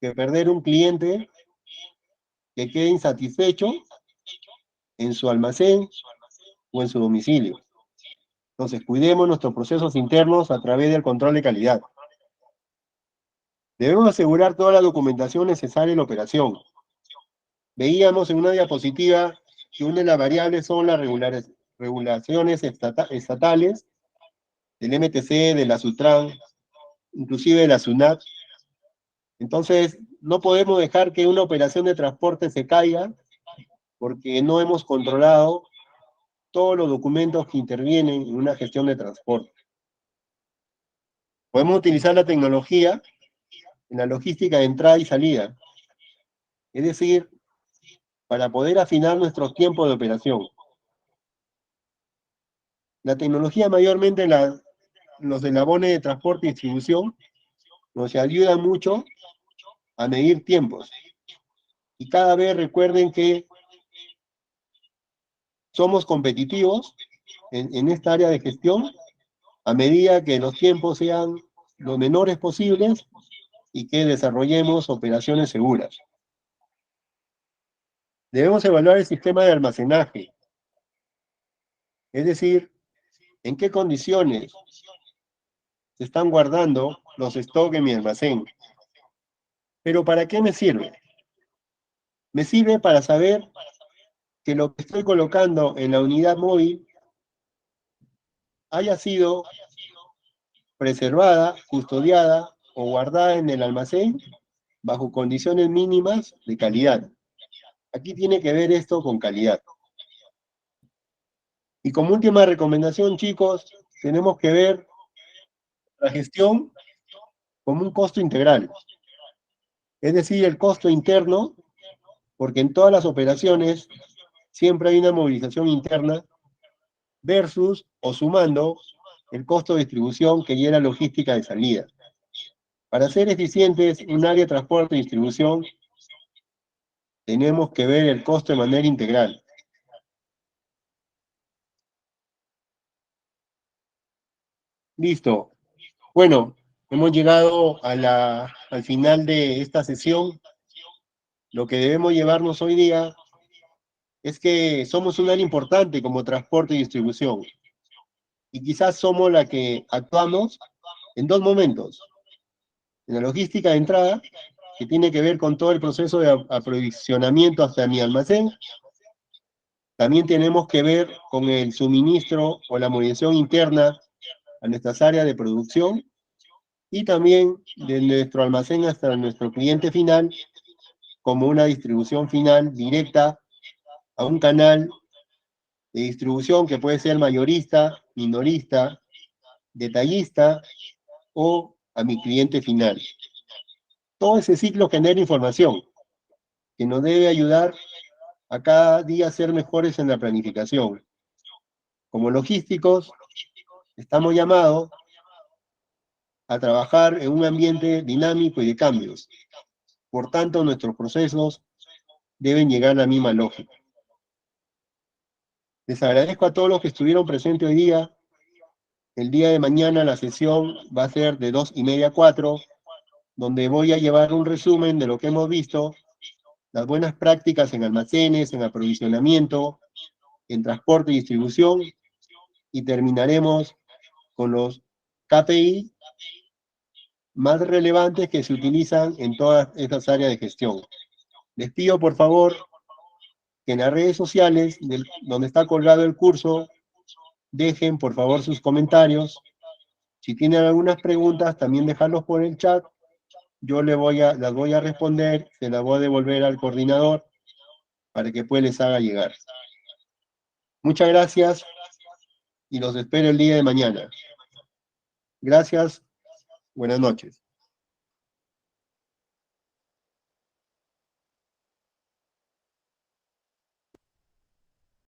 A: que perder un cliente que quede insatisfecho en su almacén o en su domicilio. Entonces, cuidemos nuestros procesos internos a través del control de calidad. Debemos asegurar toda la documentación necesaria en la operación. Veíamos en una diapositiva que una de las variables son las regulaciones estatales del MTC, de la SUTRAN, inclusive de la SUNAT. Entonces, no podemos dejar que una operación de transporte se caiga porque no hemos controlado todos los documentos que intervienen en una gestión de transporte. Podemos utilizar la tecnología en la logística de entrada y salida, es decir, para poder afinar nuestros tiempos de operación. La tecnología mayormente en los eslabones de transporte y distribución nos ayuda mucho a medir tiempos. Y cada vez recuerden que somos competitivos en esta área de gestión a medida que los tiempos sean lo menores posibles y que desarrollemos operaciones seguras. Debemos evaluar el sistema de almacenaje, es decir, en qué condiciones se están guardando los stocks en mi almacén. Pero ¿para qué me sirve? Me sirve para saber que lo que estoy colocando en la unidad móvil haya sido preservada, custodiada o guardada en el almacén bajo condiciones mínimas de calidad. Aquí tiene que ver esto con calidad. Y como última recomendación, chicos, tenemos que ver la gestión como un costo integral. Es decir, el costo interno, porque en todas las operaciones siempre hay una movilización interna versus o sumando el costo de distribución que lleva logística de salida. Para ser eficientes, un área de transporte y distribución, tenemos que ver el costo de manera integral. Listo. Bueno, hemos llegado al final de esta sesión. Lo que debemos llevarnos hoy día es que somos un área importante como transporte y distribución. Y quizás somos la que actuamos en dos momentos. En la logística de entrada, que tiene que ver con todo el proceso de aprovisionamiento hasta mi almacén. También tenemos que ver con el suministro o la movilización interna a nuestras áreas de producción y también de nuestro almacén hasta nuestro cliente final como una distribución final directa a un canal de distribución que puede ser mayorista, minorista, detallista o a mi cliente final. Todo ese ciclo genera información que nos debe ayudar a cada día ser mejores en la planificación. Como logísticos, estamos llamados a trabajar en un ambiente dinámico y de cambios. Por tanto, nuestros procesos deben llegar a la misma lógica. Les agradezco a todos los que estuvieron presentes hoy día. El día de mañana la sesión va a ser de 2:30 a 4, donde voy a llevar un resumen de lo que hemos visto, las buenas prácticas en almacenes, en aprovisionamiento, en transporte y distribución, y terminaremos con los KPI más relevantes que se utilizan en todas estas áreas de gestión. Les pido, por favor, que en las redes sociales, donde está colgado el curso, dejen por favor sus comentarios. Si tienen algunas preguntas, también dejarlos por el chat. Yo las voy a responder, se las voy a devolver al coordinador para que pues les haga llegar. Muchas gracias y los espero el día de mañana. Gracias, buenas noches.